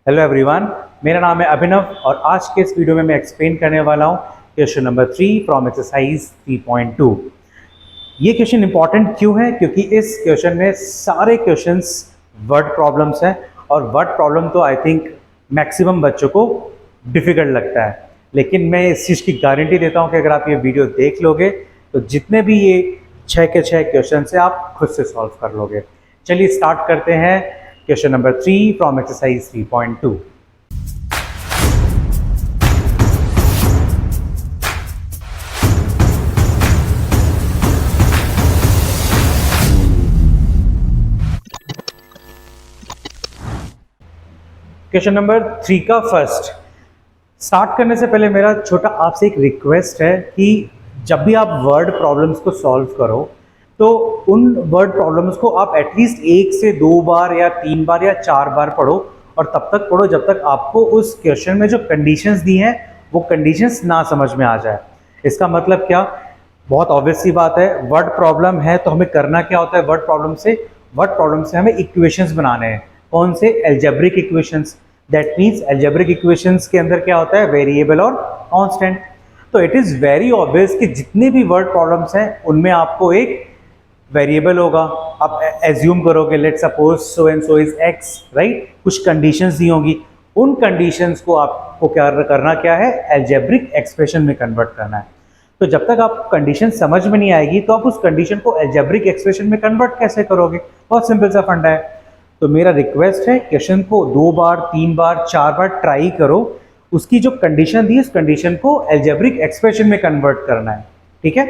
Hello everyone, मेरा नाम है अभिनव और आज के इस वीडियो में मैं एक्सप्लेन करने वाला हूँ क्वेश्चन नंबर 3 फ्रॉम एक्सरसाइज 3.2। ये क्वेश्चन इंपॉर्टेंट क्यों है? क्योंकि इस क्वेश्चन में सारे क्वेश्चंस वर्ड प्रॉब्लम्स हैं और वर्ड प्रॉब्लम तो आई थिंक मैक्सिमम बच्चों को डिफिकल्ट लगता है, लेकिन मैं इस चीज़ की गारंटी देता हूँ कि अगर आप ये वीडियो देख लोगे तो जितने भी ये 6 के 6 क्वेश्चन है आप खुद से सॉल्व कर लोगे। चलिए स्टार्ट करते हैं question number 3 from exercise 3.2। Question number 3 का फर्स्ट स्टार्ट करने से पहले मेरा छोटा आपसे एक रिक्वेस्ट है कि जब भी आप वर्ड प्रॉब्लम्स को सॉल्व करो तो उन वर्ड प्रॉब्लम्स को आप एटलीस्ट 1 से 2 बार या 3 बार या 4 बार पढ़ो और तब तक पढ़ो जब तक आपको उस क्वेश्चन में जो कंडीशंस दी हैं वो कंडीशंस ना समझ में आ जाए। इसका मतलब क्या? बहुत ऑब्वियस सी बात है, वर्ड प्रॉब्लम है तो हमें करना क्या होता है? वर्ड प्रॉब्लम से हमें इक्वेशंस बनाने हैं। कौन से? Algebraic equations. That means algebraic equations के अंदर क्या होता है? वेरिएबल और कांस्टेंट। तो इट इज़ वेरी ऑब्वियस कि जितने भी वर्ड प्रॉब्लम्स हैं उनमें आपको एक वेरिएबल होगा। आप एज्यूम करोगे let suppose so and so is x, right? कुछ कंडीशंस दी होंगी, उन कंडीशंस को आपको क्या करना क्या है? एल्जेब्रिक एक्सप्रेशन में कन्वर्ट करना है। तो जब तक आप कंडीशन समझ में नहीं आएगी तो आप उस कंडीशन को एल्जेब्रिक एक्सप्रेशन में कन्वर्ट कैसे करोगे? बहुत सिंपल सा फंडा है। तो मेरा रिक्वेस्ट है क्वेश्चन को 2 बार 3 बार 4 बार ट्राई करो, उसकी जो कंडीशन दी उस कंडीशन को एल्जेब्रिक एक्सप्रेशन में कन्वर्ट करना है। ठीक है,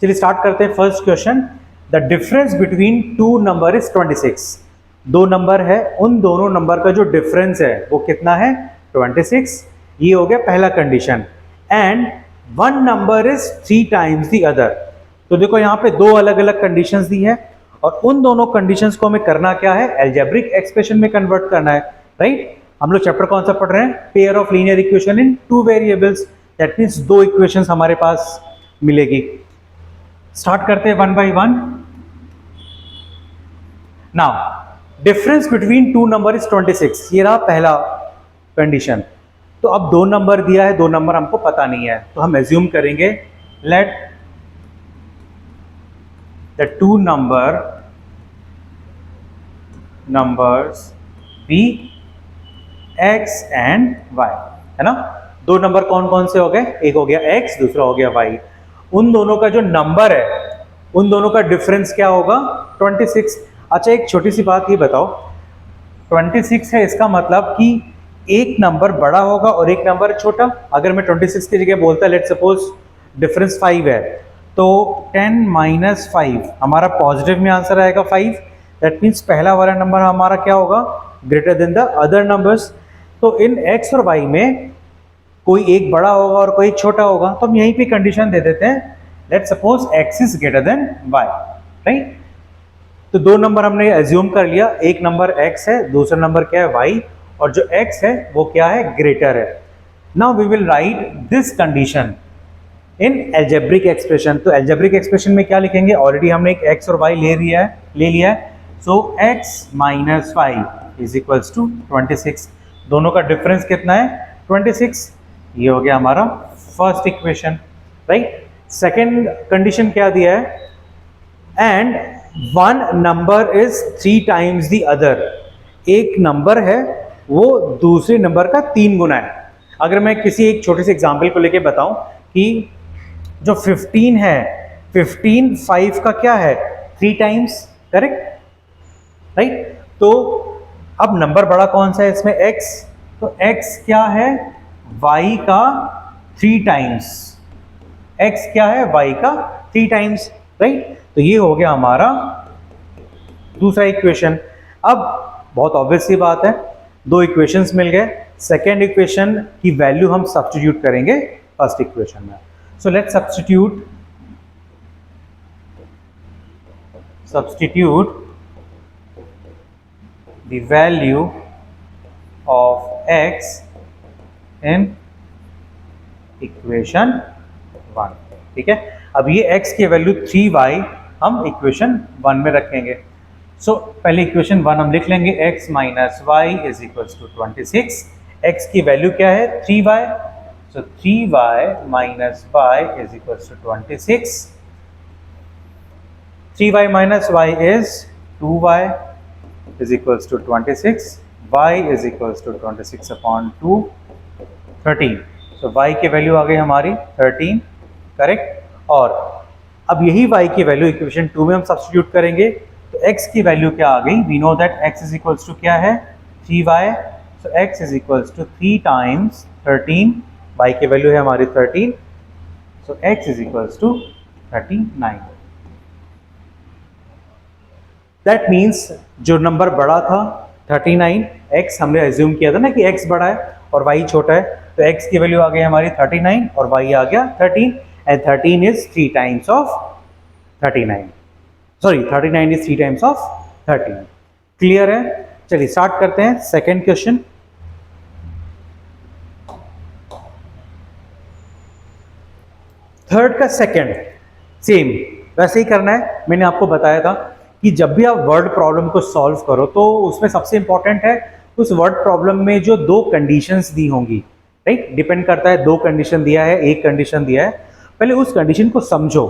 चलिए स्टार्ट करते हैं। First question, the difference between 2 number is 26। 2 number है, उन दोनों नंबर का जो डिफरेंस है वो कितना है? 26। ये हो गया पहला condition. And 1 number is 3 times the other. तो देखो यहाँ पे 2 अलग अलग कंडीशंस दी है और उन दोनों कंडीशंस को हमें करना क्या है? एल्जेब्रिक एक्सप्रेशन में कन्वर्ट करना है, राइट? हम लोग चैप्टर कौन सा पढ़ रहे हैं? Pair of linear equation in 2 variables. That means 2 equations हमारे पास मिलेगी। स्टार्ट करते हैं 1 by 1। Now difference between 2 number is 26। ये रहा पहला कंडीशन। तो अब 2 नंबर दिया है, 2 नंबर हमको पता नहीं है, तो हम एज्यूम करेंगे let the 2 numbers be x and y, है ना? 2 नंबर कौन कौन से हो गए? एक हो गया x, दूसरा हो गया y। उन दोनों का जो नंबर है उन दोनों का डिफरेंस क्या होगा? 26। अच्छा, एक छोटी सी बात ये बताओ, 26 है, इसका मतलब कि एक नंबर बड़ा होगा और एक नंबर छोटा। अगर मैं 26 की जगह बोलता लेट सपोज डिफरेंस 5 है तो 10 - 5 हमारा पॉजिटिव में आंसर आएगा 5। दैट मीन्स पहला वाला नंबर हमारा क्या होगा? Greater than the other numbers. तो इन x और y में कोई एक बड़ा होगा और कोई छोटा होगा, तो हम यहीं पे कंडीशन दे देते हैं let suppose x is greater than y, right? तो 2 नंबर हमने एज्यूम कर लिया, एक नंबर x है, दूसरा नंबर क्या है? y, और जो x है वो क्या है? ग्रेटर है। Now we will write this condition in algebraic expression. तो एल्जेब्रिक एक्सप्रेशन में क्या लिखेंगे? ऑलरेडी हमने एक x और y ले लिया है। सो x - 5 इज इक्वल्स टू 26। दोनों का डिफरेंस कितना है? 26। ये हो गया हमारा first equation, right? Second condition क्या दिया है? And 1 number is 3 times the other. एक नंबर है वो दूसरे नंबर का 3 गुना है। अगर मैं किसी एक छोटे से एग्जाम्पल को लेके बताऊं कि जो 15 है, 15 5 का क्या है? 3 टाइम्स, करेक्ट, राइट? तो अब नंबर बड़ा कौन सा है इसमें? x। तो x क्या है? y का 3 टाइम्स। x क्या है? y का 3 टाइम्स, राइट? तो ये हो गया हमारा दूसरा इक्वेशन। अब बहुत ऑब्वियस सी बात है, 2 इक्वेशंस मिल गए। सेकेंड इक्वेशन की वैल्यू हम सब्स्टिट्यूट करेंगे फर्स्ट इक्वेशन में। So let's substitute the value of x in equation 1। ठीक है, अब ये x की वैल्यू 3y हम इक्वेशन 1 में रखेंगे। सो पहले इक्वेशन 1 हम लिख लेंगे, x minus Y is equals to 26। x की वैल्यू क्या है 3y, so 3y minus Y is equals to 26। 3y minus Y is 2y is equals to 26, y is equals to 26 upon 2, 13। so y की value आ गई हमारी 13, correct. और अब यही y की वैल्यू इक्वेशन 2 में हम सब्स्टिट्यूट करेंगे, तो x की वैल्यू क्या आ गई, we know that x is equals to क्या है 3y, so x is equals to 3 times 13, y की वैल्यू है हमारी 13, so x is equals to 39। That means जो नंबर बड़ा था 39, x हमने एज्यूम किया था ना कि x बड़ा है और y छोटा है, तो x की वैल्यू आ गई हमारी 39 और y आ गया 13, and 13 is 3 times of 39, sorry 39 is 3 times of 13। Clear है? चलिए स्टार्ट करते हैं सेकेंड क्वेश्चन। थर्ड का सेकेंड सेम वैसे ही करना है। मैंने आपको बताया था कि जब भी आप वर्ड प्रॉब्लम को सॉल्व करो तो उसमें सबसे इंपॉर्टेंट है उस वर्ड प्रॉब्लम में जो दो कंडीशंस दी होंगी, राइट, डिपेंड करता है, दो कंडीशन दिया है, एक कंडीशन दिया है, पहले उस कंडीशन को समझो।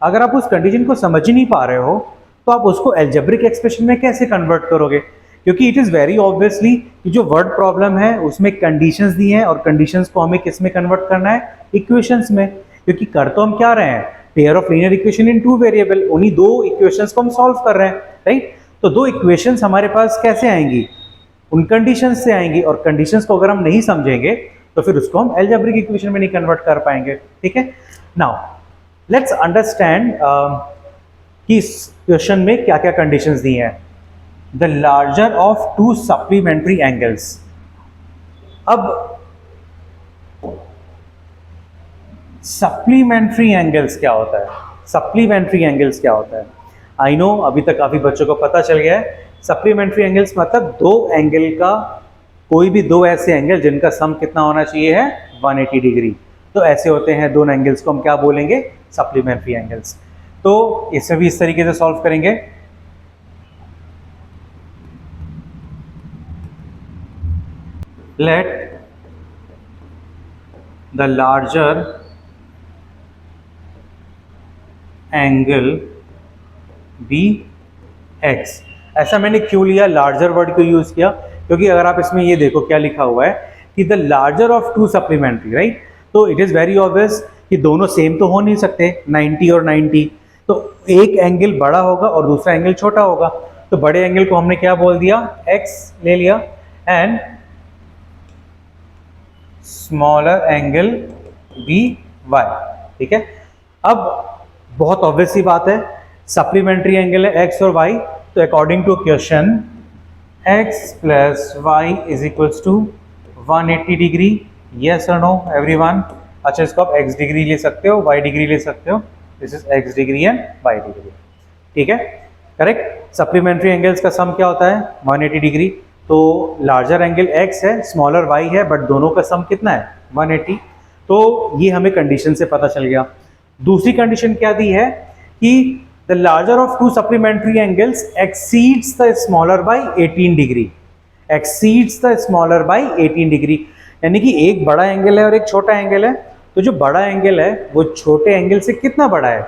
अगर आप उस कंडीशन को समझ ही नहीं पा रहे हो तो आप उसको एल्जेब्रिक एक्सप्रेशन में कैसे कन्वर्ट करोगे, क्योंकि इट इज़ वेरी ऑब्वियसली कि जो वर्ड प्रॉब्लम है उसमें कंडीशंस दी हैं और कंडीशंस को हमें किस में कन्वर्ट करना है, इक्वेशंस में, क्योंकि कर तो हम क्या रहे हैं, pair of linear equation in two variable, उन्हीं दो इक्वेशंस को हम सॉल्व कर रहे हैं, राइट। तो दो इक्वेशंस हमारे पास कैसे आएंगी, उन कंडीशंस से आएंगी, और कंडीशंस को अगर हम नहीं समझेंगे तो फिर उसको हम एल्जेब्रिक इक्वेशन में नहीं कन्वर्ट कर पाएंगे, ठीक है। नाउ लेट्स अंडरस्टैंड कि इस क्वेश्चन में क्या क्या कंडीशंस दी हैं। The larger of to supplementary angles. अब सप्लीमेंट्री एंगल्स क्या होता है, सप्लीमेंट्री एंगल्स क्या होता है, आई नो अभी तक काफ़ी बच्चों को पता चल गया है। सप्लीमेंट्री एंगल्स मतलब दो एंगल का, कोई भी दो ऐसे एंगल जिनका सम कितना होना चाहिए है 180 डिग्री, तो ऐसे होते हैं दोनों एंगल्स को हम क्या बोलेंगे, सप्लीमेंट्री एंगल्स। तो इसे भी इस तरीके से सॉल्व करेंगे। Let the larger angle be x. ऐसा मैंने क्यों लिया, लार्जर वर्ड को यूज किया, क्योंकि अगर आप इसमें ये देखो क्या लिखा हुआ है कि the larger of to supplementary, right, तो इट इज वेरी ऑब्वियस कि दोनों सेम तो हो नहीं सकते 90 और 90, तो एक एंगल बड़ा होगा और दूसरा एंगल छोटा होगा, तो बड़े एंगल को हमने क्या बोल दिया, एक्स ले लिया, and smaller angle be y, ठीक है। अब बहुत ऑब्वियस सी बात है, सप्लीमेंट्री एंगल है एक्स और वाई, तो according to question x plus y is equals to 180 degree, yes और नो एवरीवन। अच्छा, इसको आप एक्स डिग्री ले सकते हो, वाई डिग्री ले सकते हो, this is x degree and y degree, ठीक है, करेक्ट। सप्लीमेंट्री एंगल्स का सम क्या होता है 180 डिग्री, तो लार्जर एंगल एक्स है, स्मॉलर वाई है, बट दोनों का सम कितना है 180, तो ये हमें कंडीशन से पता चल गया। दूसरी कंडीशन क्या दी है कि the larger of to supplementary angles exceeds the smaller by 18 degree, exceeds the smaller by 18 degree, यानी कि एक बड़ा एंगल है और एक छोटा एंगल है, तो जो बड़ा एंगल है वो छोटे एंगल से कितना बड़ा है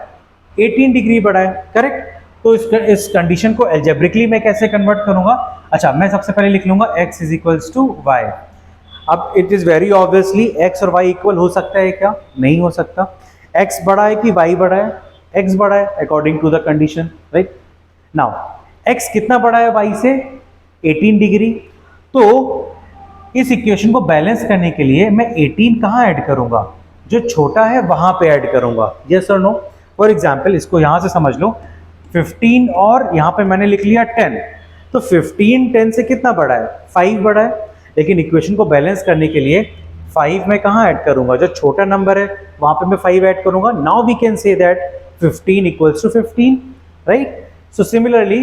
18 डिग्री बड़ा है, करेक्ट। तो इस कंडीशन को एल्जेब्रिकली मैं कैसे कन्वर्ट करूंगा, अच्छा मैं सबसे पहले लिख लूंगा x is equals to y. अब it is very obviously x और y इक्वल हो सकता है क्या, नहीं हो सकता, x बड़ा है कि y बड़ा है, x बड़ा है according to the condition, right. Now x कितना बड़ा है y से 18 डिग्री, तो इस इक्वेशन को बैलेंस करने के लिए मैं 18 कहाँ ऐड करूंगा, जो छोटा है वहां पे ऐड करूंगा, यस और नो। फॉर एग्जाम्पल इसको यहां से समझ लो, 15 और यहाँ पे मैंने लिख लिया 10, तो 15 10 से कितना बड़ा है 5 बड़ा है, लेकिन इक्वेशन को बैलेंस करने के लिए 5 मैं कहाँ ऐड करूंगा, जो छोटा नंबर है वहां पे मैं 5 ऐड करूंगा। Now we can say that 15 equals to 15, right. So similarly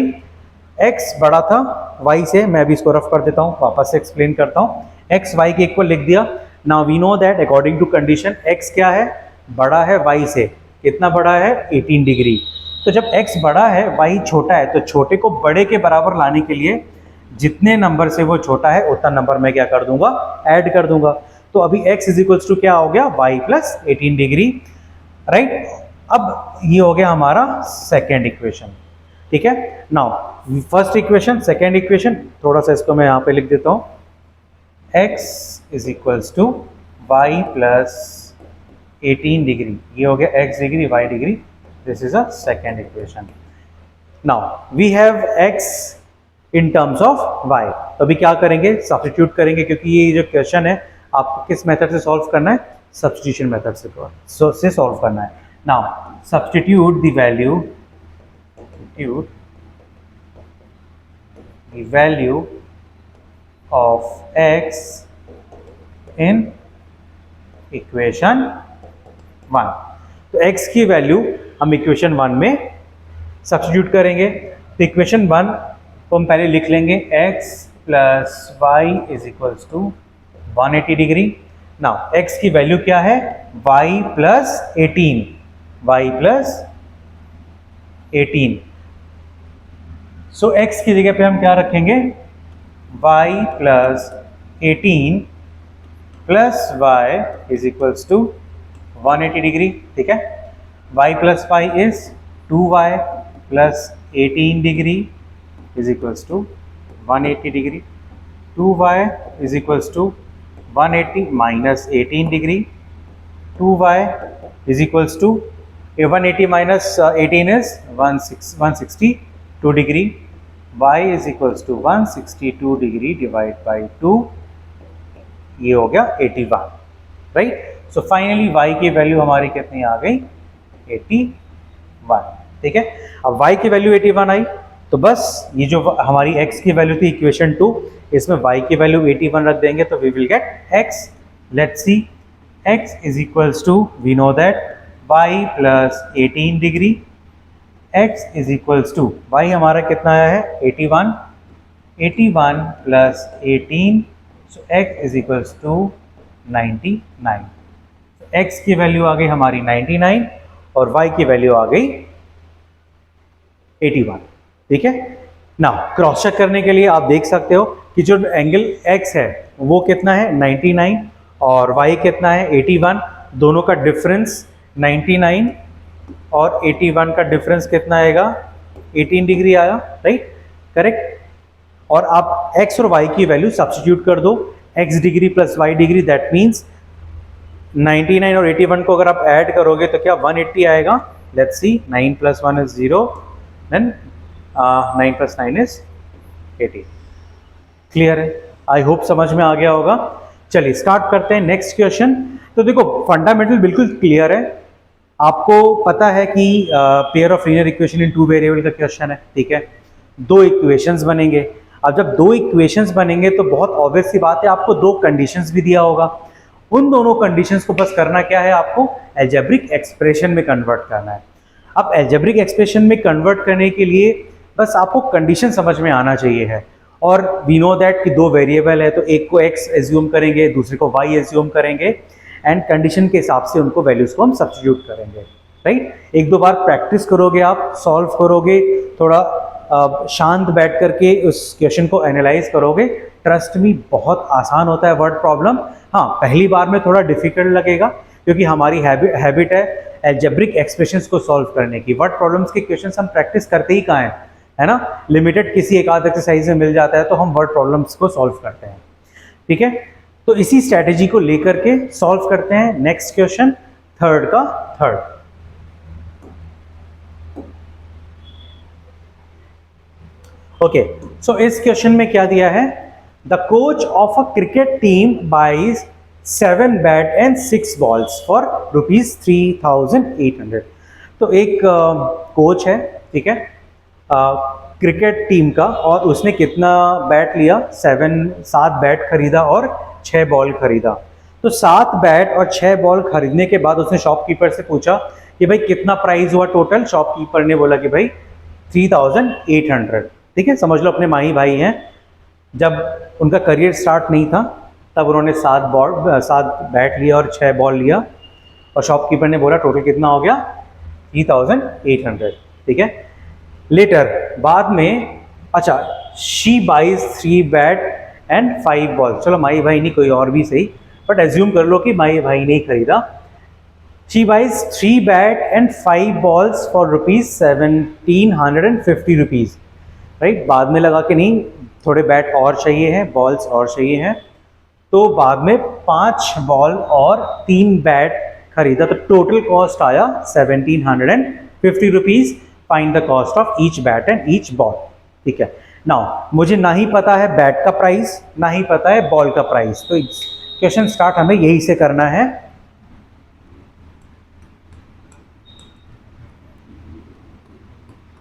x बड़ा था y से, मैं भी इसको रफ कर देता हूँ, वापस से एक्सप्लेन करता हूँ, x y के इक्वल लिख दिया। Now we know that according to condition x क्या है, बड़ा है y से, कितना बड़ा है 18 डिग्री, तो जब x बड़ा है y छोटा है, तो छोटे को बड़े के बराबर लाने के लिए जितने नंबर से वो छोटा है उतना नंबर मैं क्या कर दूंगा, ऐड कर दूंगा। तो अभी x इज इक्वल्स टू क्या हो गया, y प्लस 18 डिग्री, राइट। अब ये हो गया हमारा सेकेंड इक्वेशन, ठीक है। Now first equation, second equation, थोड़ा सा इसको मैं यहाँ पे लिख देता हूँ, x is equals to y plus 18 degree, ये हो गया x degree y degree, this is a second equation. Now we have x in terms of y, तो अभी क्या करेंगे, सब्स्टिट्यूट करेंगे, क्योंकि ये जो क्वेश्चन है आपको किस मेथड से सॉल्व करना है, सब्स्टिट्यूशन मेथड से सॉल्व करना है। Now substitute the value of x in equation 1। तो x की वैल्यू हम इक्वेशन 1 में सब्स्टिट्यूट करेंगे। तो इक्वेशन 1 को हम पहले लिख लेंगे, x plus y is equals to 180 degree. Now x की वैल्यू क्या है, y plus 18, y plus 18। So x की जगह पे हम क्या रखेंगे, y plus 18 plus y is equals to 180 degree, ठीक है। y plus y is 2y plus 18 degree is equals to 180 degree. 2y is equals to 180 minus 18 degree, 2y is equals to 180 minus 18 is 162 degree, y is equals to 162 degree divide by 2, ये हो गया 81, right. So finally y की value हमारी कितनी आ गई, 81, ठीक है। अब y की वैल्यू 81 आई, तो बस ये जो हमारी x की वैल्यू थी इक्वेशन 2, इसमें y की वैल्यू 81 रख देंगे, तो we will get x। Let's see, x is equals to, we know that y plus 18 degree, x is equals to, y हमारा कितना आया है 81, 81 plus 18, so x is equals to 99। x की वैल्यू आ गई हमारी 99 और y की वैल्यू आ गई 81, ठीक है। नाउ क्रॉस चेक करने के लिए आप देख सकते हो कि जो एंगल x है वो कितना है 99 और y कितना है 81, दोनों का डिफरेंस 99 और 81 का डिफरेंस कितना आएगा, 18 डिग्री आया, राइट, करेक्ट। और आप x और y की वैल्यू सब्स्टिट्यूट कर दो, x degree plus y degree, that means 99 और 81 को अगर आप ऐड करोगे तो क्या 180 आएगा। Let's see, 9 plus 1 is 0, then 9 plus 9 is 18। Clear है, आई होप समझ में आ गया होगा। चलिए स्टार्ट करते हैं नेक्स्ट क्वेश्चन। तो देखो फंडामेंटल बिल्कुल क्लियर है, आपको पता है कि pair of linear equation in two variable का क्वेश्चन है, ठीक है। दो इक्वेशंस बनेंगे। अब जब दो इक्वेशंस बनेंगे तो बहुत ऑब्वियस सी बात है, आपको दो कंडीशंस भी दिया होगा। उन दोनों कंडीशंस को बस करना क्या है, आपको अलजेब्रिक एक्सप्रेशन में कन्वर्ट करना है। अब अलजेब्रिक एक्सप्रेशन में कन्वर्ट करने के लिए बस आपको कंडीशन समझ में आना चाहिए है। और वी नो दैट कि दो वेरिएबल है, तो एक को x एज्यूम करेंगे, दूसरे को y एज्यूम करेंगे, एंड कंडीशन के हिसाब से उनको वैल्यूज को हम सब्स्टिट्यूट करेंगे, राइट। एक दो बार प्रैक्टिस करोगे, आप सॉल्व करोगे, थोड़ा शांत बैठ करके उस क्वेश्चन को एनालाइज करोगे, ट्रस्ट मी बहुत आसान होता है वर्ड प्रॉब्लम। हाँ, पहली बार में थोड़ा डिफिकल्ट लगेगा क्योंकि हमारी हैबिट है अलजेब्रिक एक्सप्रेशंस को सॉल्व करने की। वर्ड प्रॉब्लम्स के क्वेश्चंस हम प्रैक्टिस करते ही कहाँ हैं, है ना, लिमिटेड किसी एक आध एक्सरसाइज में मिल जाता है तो हम वर्ड प्रॉब्लम्स को सॉल्व करते हैं, ठीक है। तो इसी स्ट्रैटेजी को लेकर के सॉल्व करते हैं नेक्स्ट क्वेश्चन, थर्ड का थर्ड। ओके, सो इस क्वेश्चन में क्या दिया है, the coach of a cricket team buys 7 bat and 6 balls for ₹3,800। तो एक कोच है, ठीक है, क्रिकेट टीम का, और उसने कितना बैट लिया, 7 बैट खरीदा और 6 बॉल खरीदा। तो 7 बैट और 6 बॉल खरीदने के बाद उसने शॉपकीपर से पूछा कि भाई कितना प्राइस हुआ टोटल। शॉपकीपर ने बोला कि भाई 3,800, ठीक है। समझ लो अपने माही भाई हैं, जब उनका करियर स्टार्ट नहीं था तब उन्होंने 7 बैट लिया और 6 बॉल लिया, और शॉपकीपर ने बोला टोटल कितना हो गया 3,800, ठीक है। लेटर बाद में, अच्छा, she buys 3 bat and 5 balls, चलो माई भाई नहीं, कोई और भी सही, बट एज्यूम कर लो कि माई भाई ने ही खरीदा। She buys 3 bat and 5 balls for ₹1750 rupees, right. बाद में लगा कि नहीं, थोड़े बैट और चाहिए हैं, बॉल्स और चाहिए हैं, तो बाद में 5 बॉल और 3 बैट खरीदा, तो टोटल कॉस्ट आया 1750 rupees. Find the cost of each bat and each ball, ठीक है। नाउ मुझे ना ही पता है बैट का प्राइस, ना ही पता है बॉल का प्राइस, तो क्वेश्चन स्टार्ट हमें यही से करना है।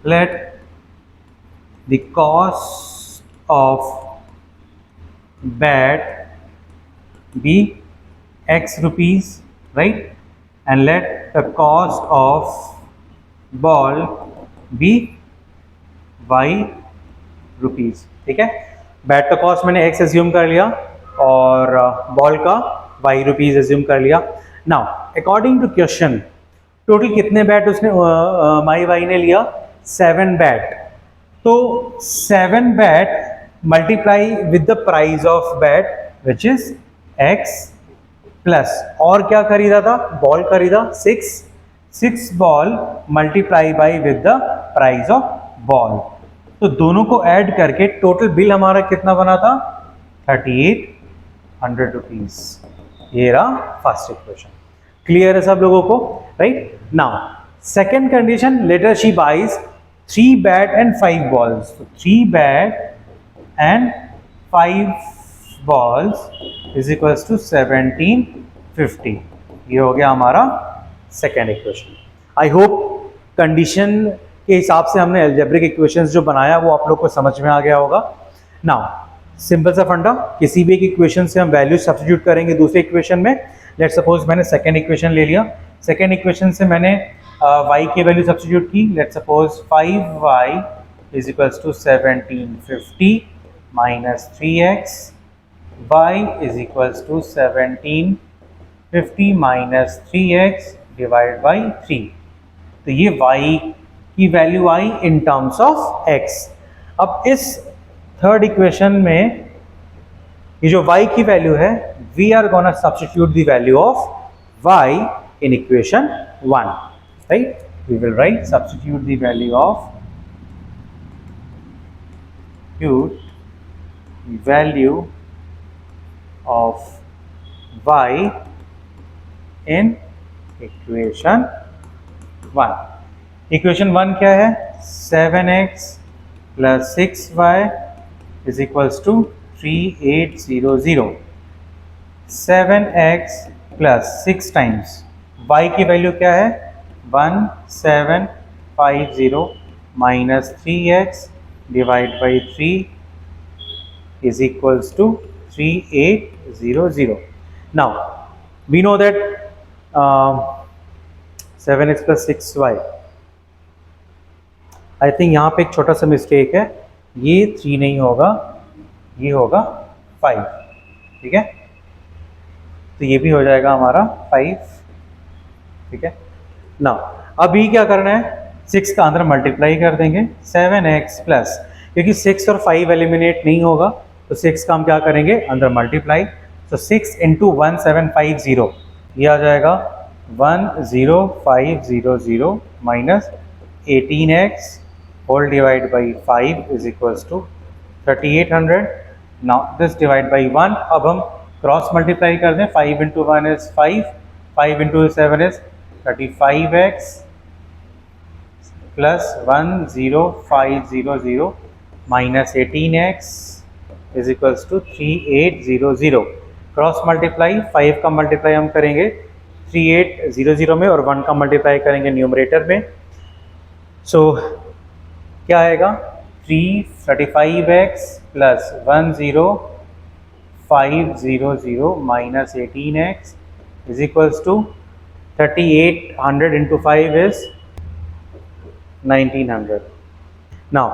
Let the cost of bat be X rupees, right, and let the cost of ball be Y rupees, ठीक है। बैट का कॉस्ट मैंने X एज्यूम कर लिया और बॉल का Y रुपीज़ एज्यूम कर लिया। Now according to question, total कितने बैट उसने माई भाई ने लिया? 7 बैट, तो 7 bat multiply with the price of bat which is X plus, और क्या खरीदा था? बॉल खरीदा 6 ball multiply by with the price of ball, तो दोनों को ऐड करके टोटल बिल हमारा कितना बना था? 3800 रुपीज। ये रहा फर्स्ट इक्वेशन। क्लियर है सब लोगों को, right. Now second condition, later she buys 3 bat and 5 balls, 3 bat and 5 balls is equals to 1750। ये हो गया हमारा second equation. I hope condition के हिसाब से हमने अलजेब्रिक इक्वेशंस जो बनाया वो आप लोग को समझ में आ गया होगा। नाउ सिंपल सा फंडा, किसी भी एक इक्वेशन से हम वैल्यू सब्स्टिट्यूट करेंगे दूसरे इक्वेशन में। लेट सपोज मैंने सेकेंड इक्वेशन ले लिया, सेकेंड इक्वेशन से मैंने y की वैल्यू सब्स्टिट्यूट की। Let suppose 5y is equals to 1750 minus 3x, y is equals to 1750 minus 3x divided by 3, तो ये y की value I in terms of x। अब इस थर्ड इक्वेशन में ये जो y की वैल्यू है, we are gonna substitute the value of y in equation 1, right. We will write substitute the value of of y in equation 1। Equation 1 क्या है? 7x plus 6y is equals to 3800। 7x plus 6 times y की value क्या है? 1750 minus 3x divided by 3 is equals to 3800। Now we know that 7x plus 6y, I think यहाँ पे एक छोटा सा मिस्टेक है, ये 3 नहीं होगा, ये होगा 5, ठीक है। तो ये भी हो जाएगा हमारा 5, ठीक है ना। अब ये क्या करना है? 6 का अंदर मल्टीप्लाई कर देंगे 7x प्लस, क्योंकि 6 और 5 एलिमिनेट नहीं होगा तो 6 का हम क्या करेंगे? अंदर मल्टीप्लाई, तो 6 इंटू 1750, ये आ जाएगा 10500 minus 18x whole divide by 5 is equals to 3800। Now this divide by 1, अब हम क्रॉस मल्टीप्लाई कर दें, 5 into 1 is 5, 5 into 7 is 35x plus 10500 minus 18x is equals to 3800। Cross multiply, 5 का मल्टीप्लाई हम करेंगे 3800 में और 1 का मल्टीप्लाई करेंगे न्यूमरेटर में। सो क्या आएगा? 335x plus 10500 minus 18x is equals to 3800 into 5 is 1900। Now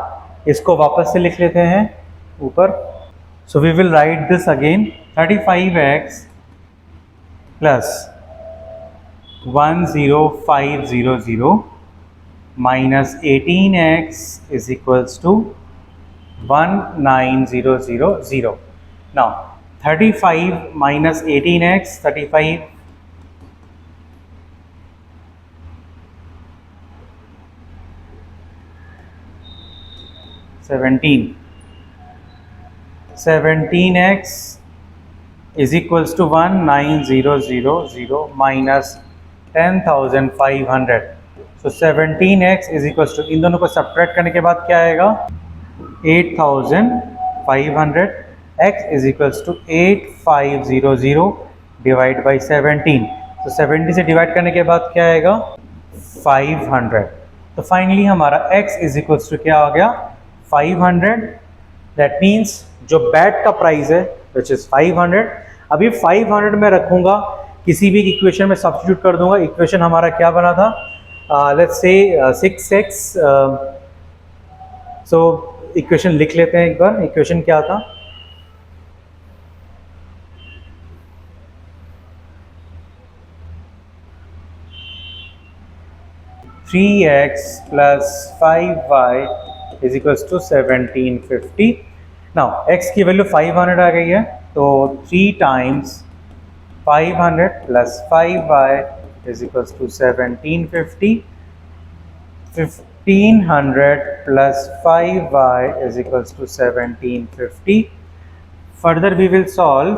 इसको वापस से लिख लेते हैं ऊपर। So we will write this again, 35x plus 10500 minus 18x is equals to 19000. Now 35 minus 18x, 35 17x is equals to 19000 minus 10,500. So 17x is equals to, इन दोनों को subtract करने के बाद क्या आएगा 8,500. x is equals to 8500 divide by 17. तो 70 से divide करने के बाद क्या आएगा 500. तो फाइनली हमारा x is equals to क्या आ गया 500. दैट मीन्स जो बैट का प्राइस है विच इज 500. अभी 500 में रखूंगा, किसी भी इक्वेशन में सब्स्टिट्यूट कर दूंगा. इक्वेशन हमारा क्या बना था, let's say 6x. So equation लिख लेते हैं एक बार. इक्वेशन क्या था, three X plus 5y is equals to 1750. Now x की वैल्यू 500 आ गई है, तो 3 times 500 plus 5y is equals to 1750. 1500 plus 5y is equals to 1750. Further we will solve.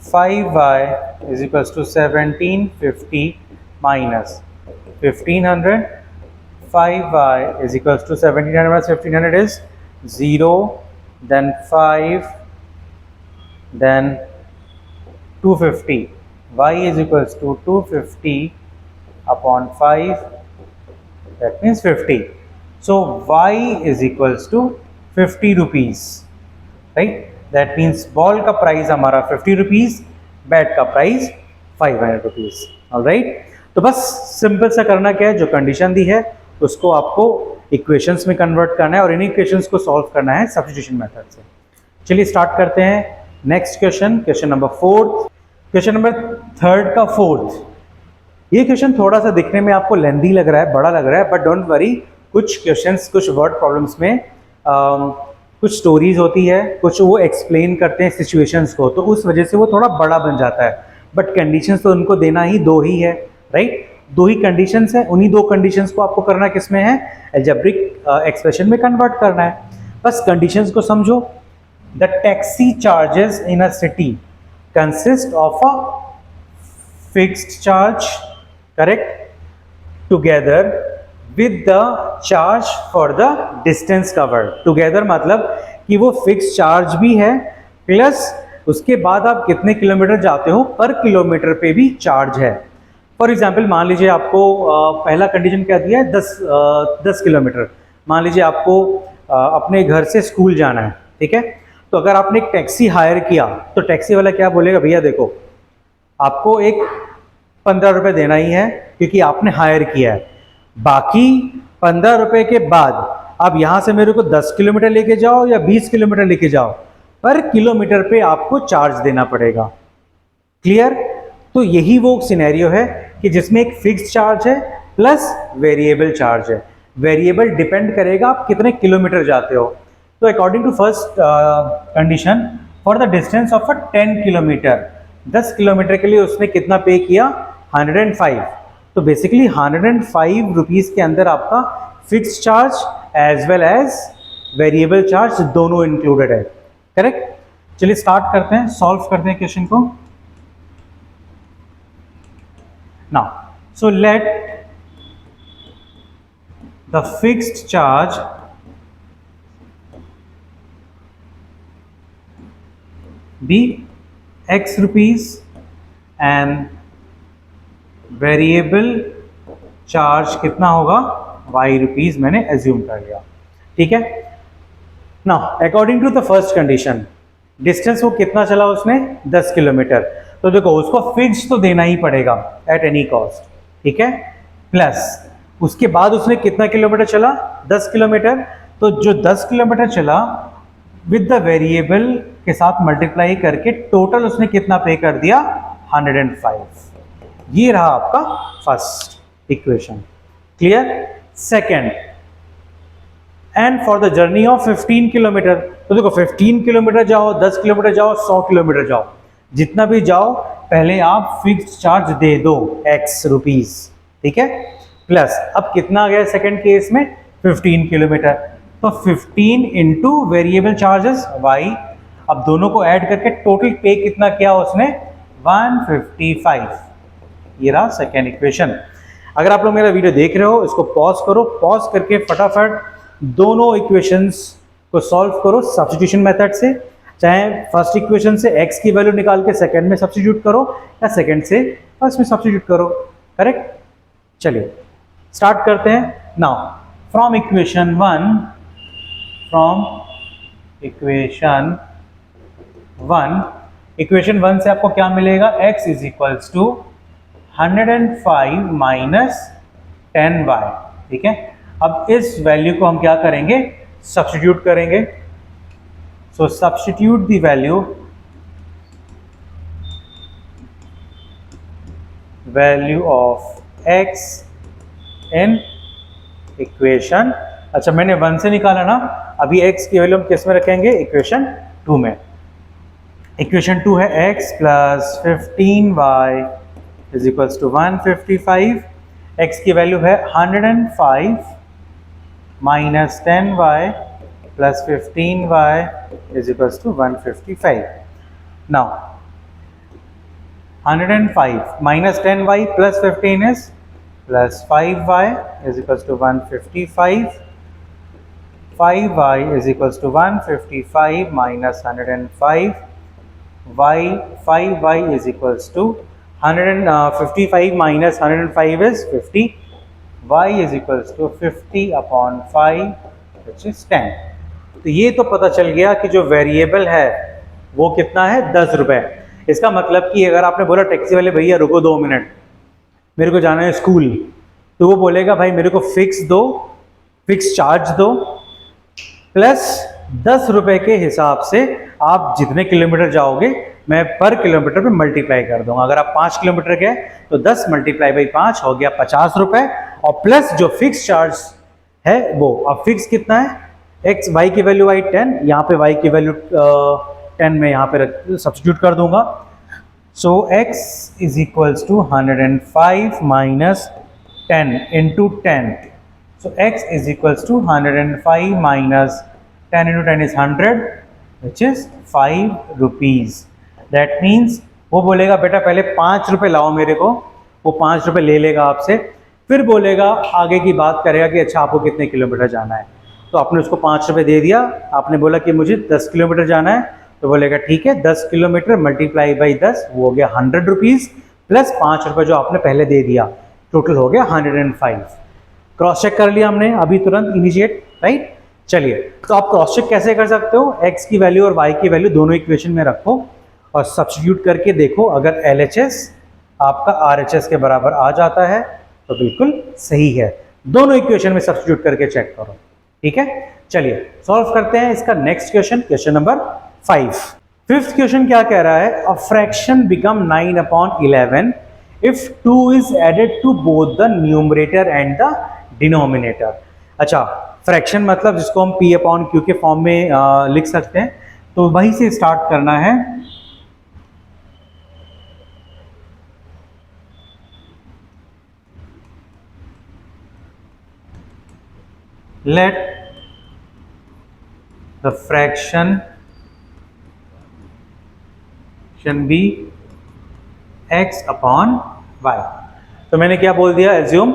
Five y is equals to 1750 minus 1500. 5y is equals to 1700 minus 1500 is 0, then 5, then 250. y is equals to 250 upon 5, that means 50. So y is equals to 50 rupees, right? That means ball का price हमारा 50 rupees, bat का price 500 rupees. Alright, तो बस simple सा करना क्या है, जो कंडीशन दी है उसको आपको इक्वेशंस में कन्वर्ट करना है और इन इक्वेशंस को सॉल्व करना है सब्स्टिट्यूशन मेथड से. चलिए स्टार्ट करते हैं. Next question, question number 4. Question number 3 का 4th. ये क्वेश्चन थोड़ा सा दिखने में आपको लेंदी लग रहा है, बड़ा लग रहा है, बट डोंट वरी. कुछ क्वेश्चंस, कुछ वर्ड प्रॉब्लम्स में कुछ स्टोरीज होती है, कुछ वो एक्सप्लेन करते हैं सिचुएशंस को, तो उस वजह से वो थोड़ा बड़ा बन जाता है. बट कंडीशंस तो उनको देना ही दो ही है, राइट? दो ही कंडीशंस है. उन्हीं दो कंडीशंस को आपको करना किस में है, अलजेब्रिक एक्सप्रेशन में कन्वर्ट करना है. बस कंडीशंस को समझो. The taxi charges in a city consist of a fixed charge, correct, together with the charge for the distance covered. together मतलब कि वो fixed charge भी है, प्लस उसके बाद आप कितने किलोमीटर जाते हो पर किलोमीटर पे भी चार्ज है. फॉर एग्जाम्पल मान लीजिए आपको पहला कंडीशन क्या दिया है, 10 किलोमीटर. मान लीजिए आपको अपने घर से स्कूल जाना है, ठीक है? तो अगर आपने एक टैक्सी हायर किया तो टैक्सी वाला क्या बोलेगा, भैया देखो आपको एक 15 रुपये देना ही है क्योंकि आपने हायर किया है. बाकी 15 रुपये के बाद आप यहाँ से मेरे को 10 किलोमीटर लेके जाओ या 20 किलोमीटर लेके जाओ, पर किलोमीटर पे आपको चार्ज देना पड़ेगा. क्लियर? तो यही वो सिनेरियो है कि जिसमें एक फिक्स्ड चार्ज है प्लस वेरिएबल चार्ज है. वेरिएबल डिपेंड करेगा आप कितने किलोमीटर जाते हो. तो according to first condition, for the distance of a 10 kilometre, 10 kilometre के लिए उसने कितना पे किया, 105. तो बेसिकली 105 रुपीज़ के अंदर आपका fixed charge as well as variable charge दोनों इंक्लूडेड है. करेक्ट? चलिए स्टार्ट करते हैं, सॉल्व करते हैं क्वेश्चन को. Now so let the fixed charge be x rupees and variable charge कितना होगा, y रुपीज मैंने एज्यूम कर लिया. ठीक है? Now according to the first condition, distance वो कितना चला उसने, 10 किलोमीटर. तो देखो उसको फिक्स तो देना ही पड़ेगा एट एनी कॉस्ट, ठीक है? प्लस उसके बाद उसने कितना किलोमीटर चला, 10 किलोमीटर. तो जो 10 किलोमीटर चला विद द वेरिएबल के साथ मल्टीप्लाई करके टोटल उसने कितना पे कर दिया, 105। ये रहा आपका first equation. Clear? Second, and for the journey of 15 kilometre, तो देखो 15 किलोमीटर जाओ, 10 किलोमीटर जाओ, 100 किलोमीटर जाओ, जितना भी जाओ पहले आप फिक्स चार्ज दे दो x रुपीज, ठीक है। प्लस अब कितना आ गया सेकंड केस में 15 किलोमीटर, तो 15 इंटू वेरिएबल चार्जेस y, अब दोनों को ऐड करके टोटल पे कितना किया उसने 155। ये रहा सेकेंड इक्वेशन। अगर आप लोग मेरा वीडियो देख रहे हो इसको पॉज करो, पॉज करके फटाफट दोनों इक्वेशंस को सॉल्व करो सब्स्टिट्यूशन मेथड से, चाहे फर्स्ट इक्वेशन से x की वैल्यू निकाल के सेकंड में सब्स्टिट्यूट करो या सेकंड से फर्स्ट में सब्स्टिट्यूट करो। करेक्ट? चलिए स्टार्ट करते हैं। नाउ फ्रॉम इक्वेशन वन से आपको क्या मिलेगा, x is equals to 105 minus 10y, ठीक है। अब इस वैल्यू को हम क्या करेंगे, सब्स्टिट्यूट करेंगे। So substitute the value of x in equation, अच्छा मैंने 1 से निकाला ना, अभी x की वैल्यू हम किस में रखेंगे, इक्वेशन 2 में। इक्वेशन 2 है x plus 15y is equals to 155, x की वैल्यू है 105 minus 10y plus 15y is equals to 155। Now 105 minus 10y plus 15 is plus 5y is equals to 155, 5y is equals to 155 minus 105 y, 5y is equals to 155 minus 105 is 50, y is equals to 50 upon 5 which is 10। तो ये तो पता चल गया कि जो variable है वो कितना है, 10 रुपए। इसका मतलब कि अगर आपने बोला टैक्सी वाले भैया रुको 2 मिनट मेरे को जाना है स्कूल, तो वो बोलेगा भाई मेरे को फिक्स दो, फिक्स चार्ज दो, प्लस 10 रुपए के हिसाब से आप जितने किलोमीटर जाओगे मैं पर किलोमीटर पे मल्टीप्लाई कर दूंगा। अगर आप 5 किलोमीटर गए तो 10 मल्टीप्लाई बाई 5 हो गया 50 रुपए, और प्लस जो फिक्स चार्ज है वो, अब फिक्स कितना है, x y की वैल्यू आई 10, यहाँ पे y की वैल्यू 10 में यहाँ पे सब्स्टिट्यूट कर दूंगा। So x is equals to 105 minus 10 into 10, so x is equals to 105 minus 10 into 10 is 100 which is 5 rupees। that means वो बोलेगा बेटा पहले 5 रुपए लाओ मेरे को, वो 5 रुपए ले लेगा आपसे, फिर बोलेगा आगे की बात करेगा कि अच्छा आपको कितने किलोमीटर जाना है, तो आपने उसको 5 रुपए दे दिया, आपने बोला कि मुझे 10 किलोमीटर जाना है, तो बोलेगा ठीक है 10 किलोमीटर मल्टीप्लाई बाई 10 वो हो गया 100 रुपीज़ प्लस 5 रुपये जो आपने पहले दे दिया, टोटल हो गया 105। क्रॉस चेक कर लिया हमने अभी तुरंत इमीडिएट, राइट। चलिए तो आप क्रॉस चेक कैसे कर सकते हो, x की वैल्यू और y की वैल्यू दोनों इक्वेशन में रखो और सब्स्टिट्यूट करके देखो, अगर LHS आपका RHS के बराबर आ जाता है तो बिल्कुल सही है। दोनों इक्वेशन में सब्स्टिट्यूट करके चेक करो, ठीक है। चलिए सॉल्व करते हैं इसका next question, question number 5। Fifth question क्या कह रहा है, अ fraction become 9/11 if 2 is added to both the numerator and the denominator। अच्छा फ्रैक्शन मतलब जिसको हम p/q के फॉर्म में लिख सकते हैं, तो वहीं से स्टार्ट करना है। Let the fraction be x upon y। तो मैंने क्या बोल दिया, एज्यूम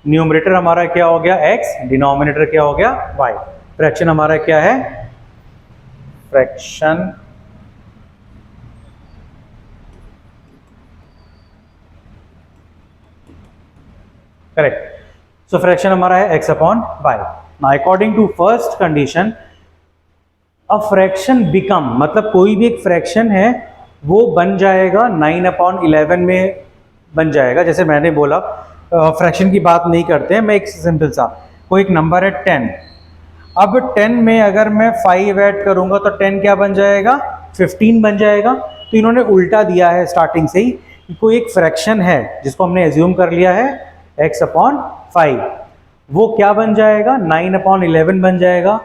न्यूमरेटर हमारा क्या हो गया x, डिनोमिनेटर क्या हो गया y। फ्रैक्शन हमारा क्या है, फ्रैक्शन करेक्ट। सो फ्रैक्शन हमारा है x upon y। Now according to first condition, a fraction become मतलब कोई भी एक फ्रैक्शन है वो बन जाएगा 9/11 में बन जाएगा। जैसे मैंने बोला फ्रैक्शन की बात नहीं करते हैं, मैं एक सिंपल सा कोई एक नंबर है 10, अब 10 में अगर मैं 5 ऐड करूंगा तो 10 क्या बन जाएगा, 15 बन जाएगा। तो इन्होंने उल्टा दिया है स्टार्टिंग से ही कि कोई एक फ्रैक्शन है जिसको हमने एज्यूम कर लिया है x/5, वो क्या बन जाएगा, 9/11 बन जाएगा।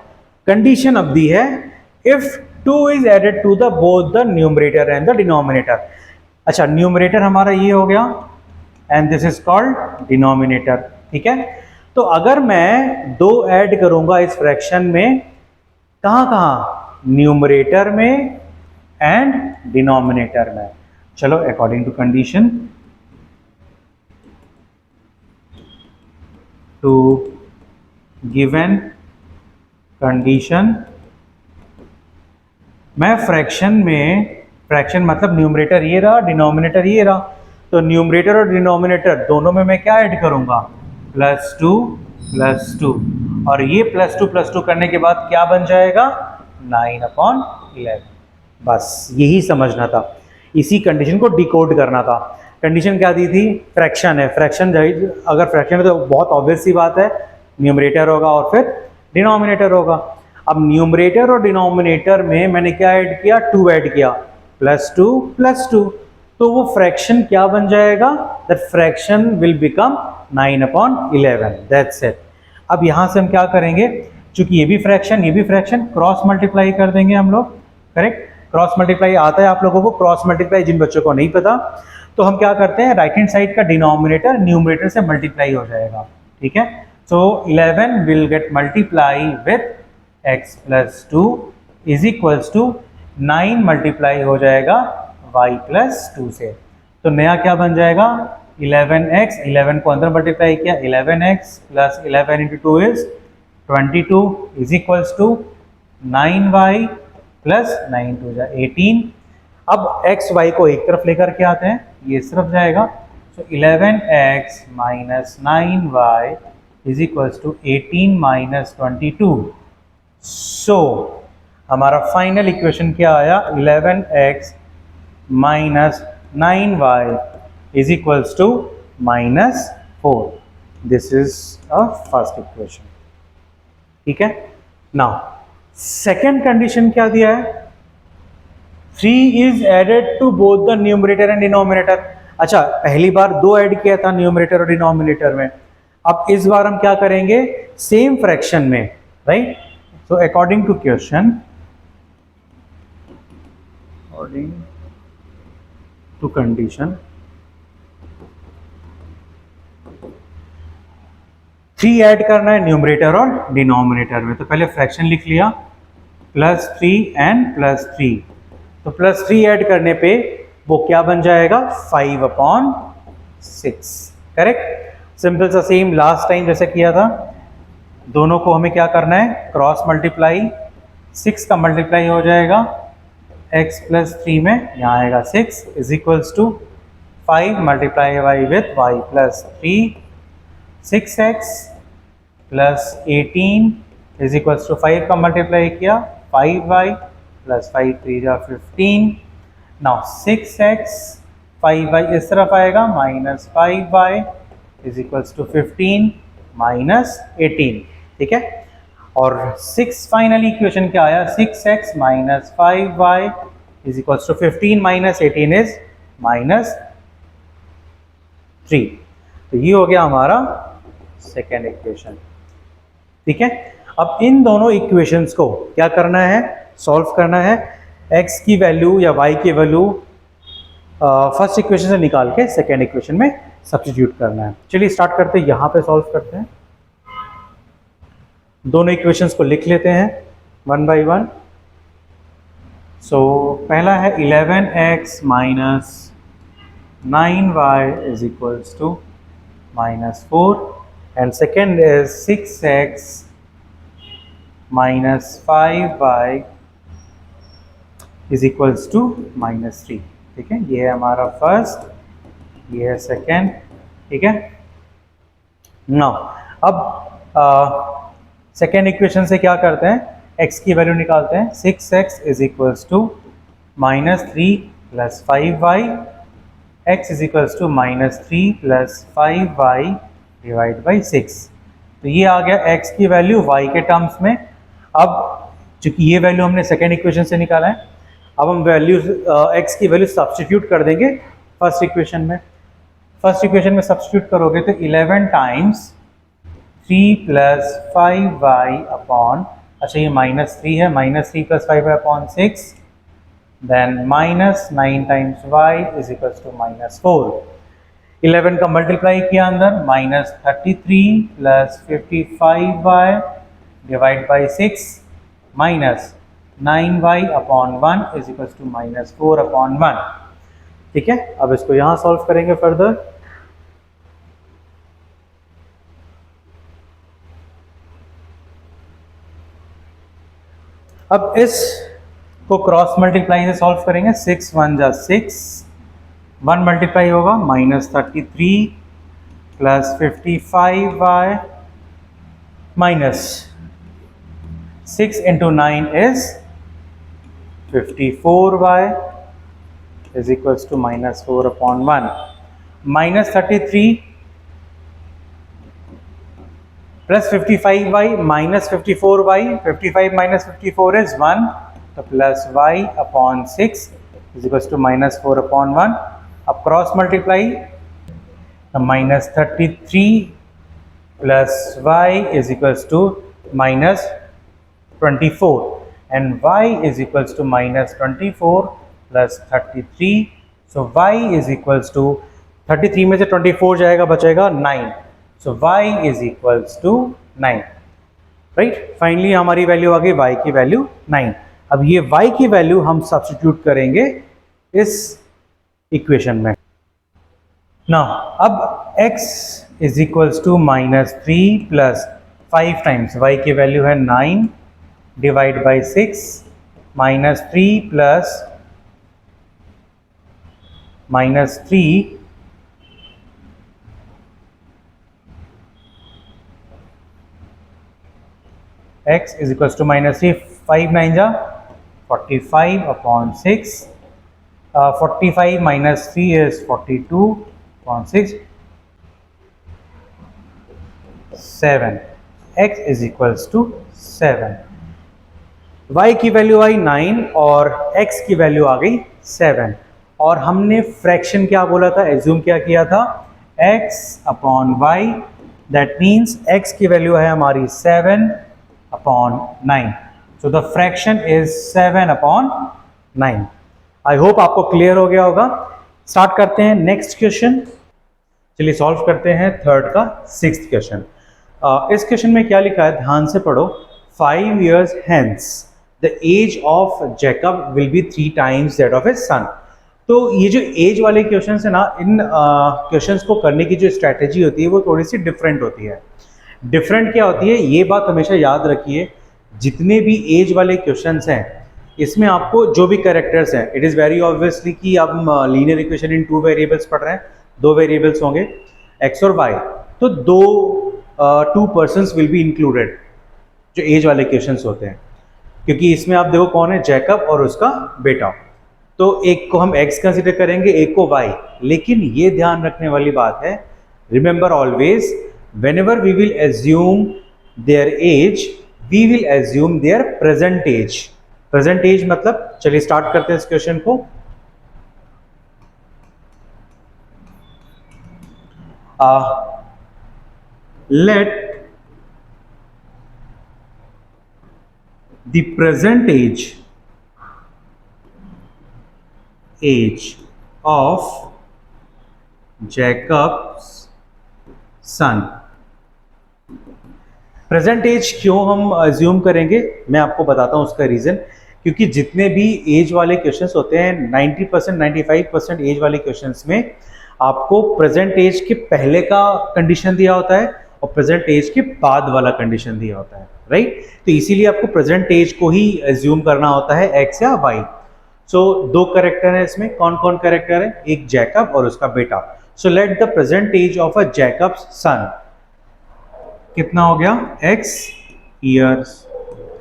कंडीशन अब दी है if 2 is added to the both the numerator and the denominator. अच्छा, न्यूमरेटर हमारा ये हो गया and this is called denominator, ठीक है। तो अगर मैं 2 ऐड करूंगा इस फ्रैक्शन में, कहां कहां, न्यूमरेटर में एंड डिनोमिनेटर में। चलो according to condition, to given condition, मैं फ्रैक्शन में, फ्रैक्शन मतलब न्यूमरेटर ये रहा, डिनोमिनेटर ये रहा, तो न्यूमरेटर और डिनोमिनेटर दोनों में मैं क्या ऐड करूंगा, +2 +2, और ये +2 करने के बाद क्या बन जाएगा, 9/11। बस यही समझना था, इसी कंडीशन को डिकोड करना था। कंडीशन क्या दी थी, फ्रैक्शन है, फ्रैक्शन अगर फ्रैक्शन है तो बहुत ऑब्वियस सी बात है, न्यूमरेटर होगा और फिर डिनोमिनेटर होगा। अब न्यूमरेटर और डिनोमिनेटर में मैंने क्या ऐड किया, 2 ऐड किया, +2 +2, तो वो फ्रैक्शन क्या बन जाएगा, that fraction will become 9/11, that's it. अब यहां से हम क्या करेंगे, चूंकि ये भी फ्रैक्शन क्रॉस मल्टीप्लाई कर देंगे हम लोग, करेक्ट। क्रॉस मल्टीप्लाई आता है आप लोगों को, क्रॉस मल्टीप्लाई जिन बच्चों को नहीं पता, तो हम क्या करते हैं, राइट हैंड साइड का डिनोमिनेटर न्यूमरेटर से मल्टीप्लाई हो जाएगा, ठीक है। So 11 will get multiply with x + 2 is equals to 9 multiply हो जाएगा y + 2 से, तो नया क्या बन जाएगा, 11x, 11 को अंदर मल्टीप्लाई किया, 11x + 11 × 2 is 22 is equals to 9y + 9 × 2 = 18। अब x y को एक तरफ लेकर के आते हैं, ये इस तरफ जाएगा, तो 11x - 9y is equals to 18 - 22। सो हमारा फाइनल इक्वेशन क्या आया, 11x - 9y is equals to -4। This is a first equation, ठीक है। नाउ सेकेंड कंडीशन क्या दिया है, 3 is added to both the numerator and denominator. अच्छा, पहली बार 2 ऐड किया था न्यूमरेटर और डिनोमिनेटर में, अब इस बार हम क्या करेंगे, सेम फ्रैक्शन में, right. So according to question, according to condition, 3 add करना है न्यूमरेटर और डिनोमिनेटर में, तो पहले फ्रैक्शन लिख लिया, +3 एंड +3, तो +3 ऐड करने पे वो क्या बन जाएगा, 5/6, करेक्ट। सिंपल सा, सेम लास्ट टाइम जैसे किया था, दोनों को हमें क्या करना है, क्रॉस मल्टीप्लाई, 6 का मल्टीप्लाई हो जाएगा x + 3 में, यहाँ आएगा 6 is equals to 5 multiply y with y + 3, 6x + 18 is equals to 5 का मल्टीप्लाई किया, 5y + 5 × 3 = 15। नाउ 6x 5y इस तरफ आएगा, -5y इज इक्वल्स टू 15 - 18, ठीक है। और 6 फाइनली इक्वेशन क्या आया, 6x - 5y is equals to 15 - 18 is -3। तो ये हो गया हमारा सेकेंड इक्वेशन, ठीक है। अब इन दोनों इक्वेशंस को क्या करना है, सॉल्व करना है, x की वैल्यू या y की वैल्यू फर्स्ट इक्वेशन से निकाल के सेकेंड इक्वेशन में सब्स्टिट्यूट करना है। चलिए स्टार्ट करते हैं, यहाँ पे सॉल्व करते हैं, दोनों इक्वेशंस को लिख लेते हैं 1 by 1। सो पहला है 11x - 9y is equals to -4, and second is 6x - 5y is equals to -3, ठीक है। ये है हमारा फर्स्ट, ये है सेकेंड, ठीक है। नाउ अब सेकेंड इक्वेशन से क्या करते हैं, x की वैल्यू निकालते हैं, 6x is equals to -3 + 5y, x is equals to -3 + 5y divide by 6। तो ये आ गया x की वैल्यू y के टर्म्स में। अब चूंकि ये वैल्यू हमने सेकेंड इक्वेशन से निकाला है, अब हम वैल्यू x की वैल्यू सब्स्टिट्यूट कर देंगे फर्स्ट इक्वेशन में सब्स्टिट्यूट करोगे तो 11 टाइम्स 3 प्लस 5y अपॉन, अच्छा ये -3 है, -3 plus 5y upon 6, then -9 times y is equal to -4। 11 का मल्टीप्लाई किया अंदर, -33 plus 55y divide by 6 minus 9y upon 1 is equal to -4 upon 1। ठीक है, अब इसको यहां सॉल्व करेंगे फर्दर। अब इस को क्रॉस मल्टीप्लाई से सॉल्व करेंगे। 6 1 जा 6, 1 मल्टीप्लाई होगा -33 plus 55y minus 6 into 9 is 54y is equals to -4 upon 1। -33 plus 55y minus 54y, 55 minus 54 is 1, तो plus y upon 6 is equals to -4 upon 1। अब cross multiply, -33 plus y is equals to -24 and y is equals to -24 plus 33, so y is equals to 33 में से 24 जाएगा, बचेगा 9, सो y is equals to 9। Right, finally हमारी value आ गई y की value 9। अब ये y की वैल्यू हम सब्स्टिट्यूट करेंगे इस इक्वेशन में ना। अब x is equals to -3 plus 5 times y की वैल्यू है 9 divide by 6 -3 plus -3 x is equals to -3, 5 9 जा 45 upon 6, 45 minus 3 is 42 upon 6, 7, x is equals to 7। y की वैल्यू आई 9 और x की वैल्यू आ गई 7, और हमने फ्रैक्शन क्या बोला था, एज्यूम क्या किया था, x upon y, that means x की वैल्यू है हमारी 7 upon 9, so the fraction is 7 upon 9। I hope आपको क्लियर हो गया होगा। स्टार्ट करते हैं नेक्स्ट क्वेश्चन। चलिए सॉल्व करते हैं थर्ड का 6th क्वेश्चन। इस क्वेश्चन में क्या लिखा है, ध्यान से पढ़ो। 5 years hence the age of Jacob will be 3 times that of his son. तो ये जो एज वाले क्वेश्चन है ना, इन क्वेश्चंस को करने की जो स्ट्रैटेजी होती है वो थोड़ी सी डिफरेंट होती है। डिफरेंट क्या होती है, ये बात हमेशा याद रखिए, जितने भी एज वाले क्वेश्चंस हैं इसमें आपको जो भी कैरेक्टर्स हैं, इट इज़ वेरी ऑब्वियसली कि आप लीनियर इक्वेशन इन 2 वेरिएबल्स पढ़ रहे हैं, 2 वेरिएबल्स होंगे x और y, तो 2 पर्सन्स विल बी इंक्लूडेड जो एज वाले क्वेश्चंस होते हैं, क्योंकि इसमें आप देखो कौन है, जैकब और उसका बेटा। तो एक को हम x कंसिडर करेंगे, एक को y, लेकिन ये ध्यान रखने वाली बात है, remember always whenever we will assume their age, we will assume their present age। present age मतलब, चलिए स्टार्ट करते हैं इस क्वेश्चन को। let the present age of Jacob's son। Present age क्यों हम अज्यूम करेंगे, मैं आपको बताता हूं उसका रीजन। क्योंकि जितने भी एज वाले क्वेश्चंस होते हैं 90% 95% एज वाले क्वेश्चंस में आपको प्रेजेंट एज के पहले का कंडीशन दिया होता है और प्रेजेंट एज के बाद वाला कंडीशन दिया होता है, राइट। तो इसीलिए आपको प्रेजेंट एज को ही अज्यूम करना होता है, एक्स या वाई। सो 2 कैरेक्टर है इसमें, कौन कौन कैरेक्टर है, एक जैकब और उसका बेटा। So let the present age of a Jacob's son कितना हो गया, x years,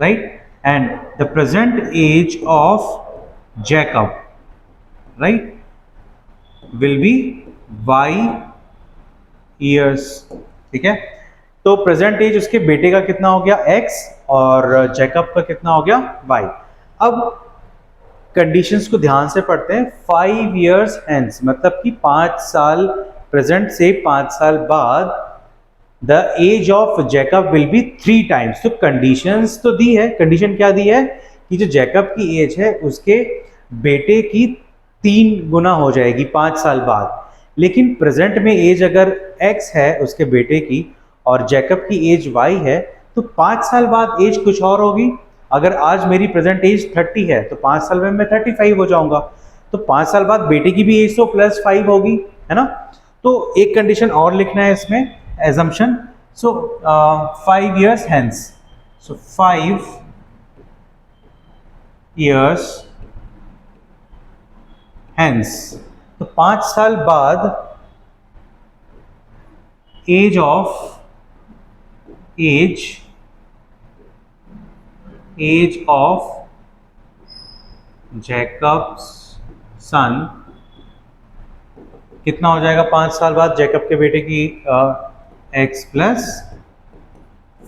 right, and the present age of Jacob, right, will be y years। ठीक है, तो प्रेजेंट एज उसके बेटे का कितना हो गया, x, और जैकब का कितना हो गया, y। अब कंडीशंस को ध्यान से पढ़ते हैं। 5 years hence मतलब कि 5 साल प्रेजेंट से 5 साल बाद the age of Jacob will be 3 times। तो कंडीशंस तो दी है, कंडीशन क्या दी है कि जो जैकब की एज है उसके बेटे की 3 गुना हो जाएगी 5 साल बाद। लेकिन प्रेजेंट में एज अगर x है उसके बेटे की और जैकब की एज y है तो 5 साल बाद एज कुछ और होगी। अगर आज मेरी प्रेजेंट एज 30 है तो 5 साल में मैं 35 हो जाऊंगा, तो 5 साल बाद बेटे की भी एज तो +5 होगी, है ना। तो एक कंडीशन और लिखना है इसमें, एजम्पशन। सो 5 years hence, सो 5 years hence तो 5 साल बाद एज ऑफ जैकब्स सन कितना हो जाएगा 5 साल बाद जैकब के बेटे की x +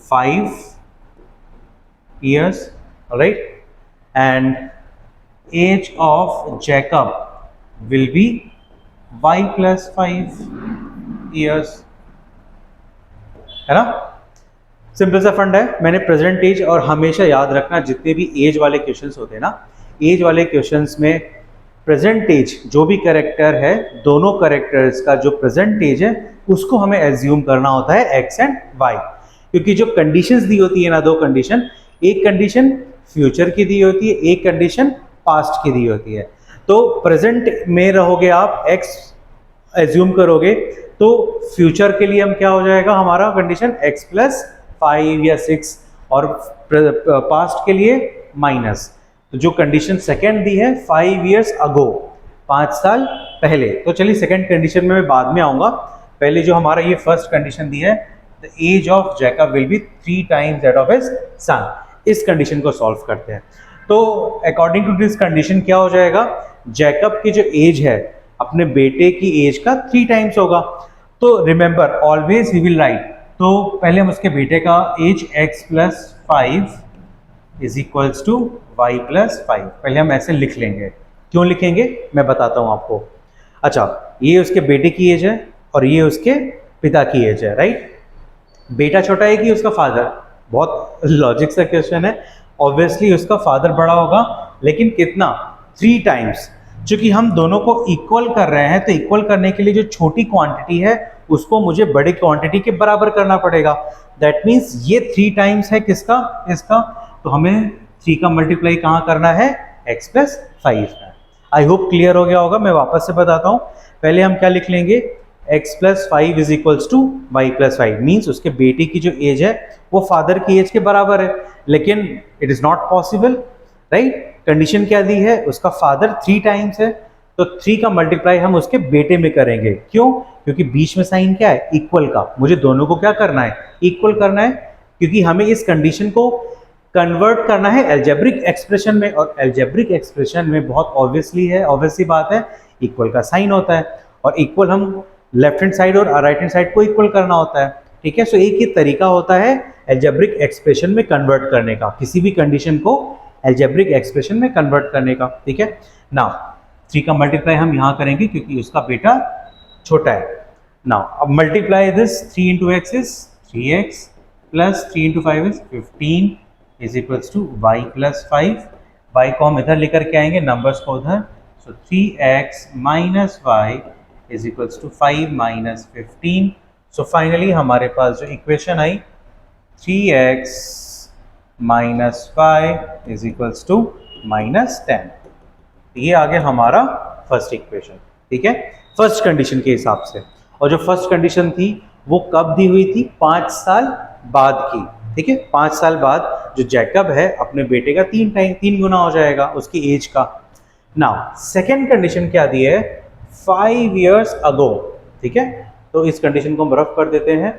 5 years, right, and age of Jacob will be y + 5 years, है ना। सिंपल सा फंड है। मैंने प्रेजेंट एज, और हमेशा याद रखना जितने भी एज वाले क्वेश्चंस होते हैं ना, एज वाले क्वेश्चंस में प्रेजेंट एज जो भी कैरेक्टर है, दोनों कैरेक्टर्स का जो प्रेजेंट एज है उसको हमें एज्यूम करना होता है एक्स एंड वाई, क्योंकि जो कंडीशंस दी होती है ना, दो कंडीशन, एक कंडीशन फ्यूचर की दी होती है, एक कंडीशन पास्ट की दी होती है। तो प्रेजेंट में रहोगे आप, एक्स एज्यूम करोगे तो फ्यूचर के लिए हम क्या हो जाएगा हमारा कंडीशन x + 5 या 6, और पास्ट के लिए माइनस। तो जो कंडीशन सेकंड दी है 5 years ago, 5 साल पहले, तो चलिए सेकंड कंडीशन में मैं बाद में आऊंगा। पहले जो हमारा ये फर्स्ट कंडीशन दी है, the age of Jacob will be 3 times that of his son, इस कंडीशन को सॉल्व करते हैं। तो अकॉर्डिंग टू दिस कंडीशन क्या हो जाएगा, जैकब की जो एज है अपने बेटे की एज का 3 times होगा। तो remember always we will write, तो पहले हम उसके बेटे का age x + 5 is equals to y + 5, पहले हम ऐसे लिख लेंगे। क्यों लिखेंगे मैं बताता हूं आपको। अच्छा, ये उसके बेटे की एज है और ये उसके पिता की एज है, राइट। बेटा छोटा है कि उसका फादर, बहुत लॉजिक सा क्वेश्चन है। ऑब्वियसली उसका फादर बड़ा होगा, लेकिन कितना, 3 times। चूंकि हम दोनों को इक्वल कर रहे हैं, तो इक्वल करने के लिए जो छोटी क्वांटिटी है उसको मुझे बड़ी क्वांटिटी के बराबर करना पड़ेगा। दैट मीन्स ये 3 times है किसका, इसका, तो हमें 3 का मल्टीप्लाई कहाँ करना है, x + 5 है। आई होप क्लियर हो गया होगा। मैं वापस से बताता हूँ, पहले हम क्या लिख लेंगे, x + 5 is equals to y + 5, means उसके बेटे की जो एज है वो फादर की एज के बराबर है, लेकिन it is not possible, right. Condition क्या दी है, उसका फादर 3 times है, तो 3 का मल्टीप्लाई हम उसके बेटे में करेंगे। क्यों, क्योंकि बीच में साइन क्या है, इक्वल का, मुझे दोनों को क्या करना है, इक्वल करना है, क्योंकि हमें इस कंडीशन को कन्वर्ट करना है अलजेब्रिक एक्सप्रेशन में, और अलजेब्रिक एक्सप्रेशन में बहुत ऑब्वियसली है, ऑब्वियसली बात है, इक्वल का साइन होता है, और इक्वल हम लेफ्ट हैंड साइड और राइट हैंड साइड को इक्वल करना होता है, ठीक है। सो एक ही तरीका होता है अलजेब्रिक एक्सप्रेशन में कन्वर्ट करने का, किसी भी कंडीशन को अलजेब्रिक एक्सप्रेशन में कन्वर्ट करने का, ठीक है। नाउ 3 का मल्टीप्लाई हम यहाँ करेंगे क्योंकि उसका बेटा छोटा है। नाउ अब multiply this, 3 × x is 3x + 3 × 5 is 15 is equals to y + 5। y को हम इधर लेकर के आएंगे, नंबर्स को उधर, so 3x - y is equals to 5 - 15। So finally हमारे पास जो इक्वेशन आई 3x - 5 इज इक्वल्स टू -10, ये आ गया हमारा फर्स्ट इक्वेशन, ठीक है, फर्स्ट कंडीशन के हिसाब से। और जो फर्स्ट कंडीशन थी वो कब दी हुई थी, 5 साल बाद की, ठीक है। 5 साल बाद जो जैकब है अपने बेटे का 3 गुना हो जाएगा उसकी एज का। नाउ सेकेंड कंडीशन क्या दी है, 5 years ago, ठीक है, तो इस कंडीशन को हम रफ कर देते हैं।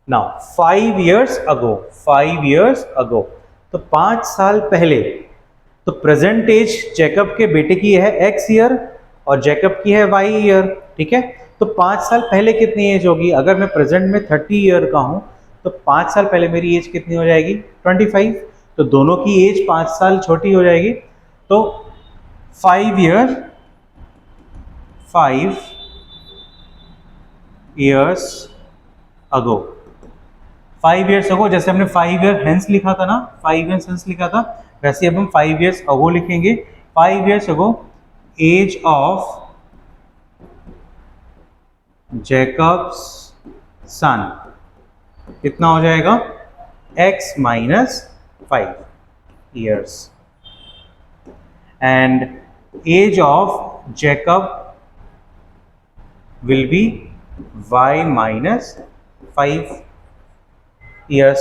नाउ 5 years ago, तो 5 साल पहले, तो प्रेजेंट एज जैकब के बेटे की है x ईयर और जैकब की है y ईयर, ठीक है। तो 5 साल पहले कितनी एज होगी, अगर मैं प्रेजेंट में 30 ईयर का हूं तो 5 साल पहले मेरी एज कितनी हो जाएगी, 25, तो दोनों की एज 5 साल छोटी हो जाएगी। तो 5 years ago, 5 years ago, जैसे हमने 5 year hence लिखा था ना, 5 years hence लिखा था, वैसे अब हम 5 years ago लिखेंगे. 5 years ago, age of Jacob's son कितना हो जाएगा? x minus 5 years. And age of Jacob will be y minus 5 years,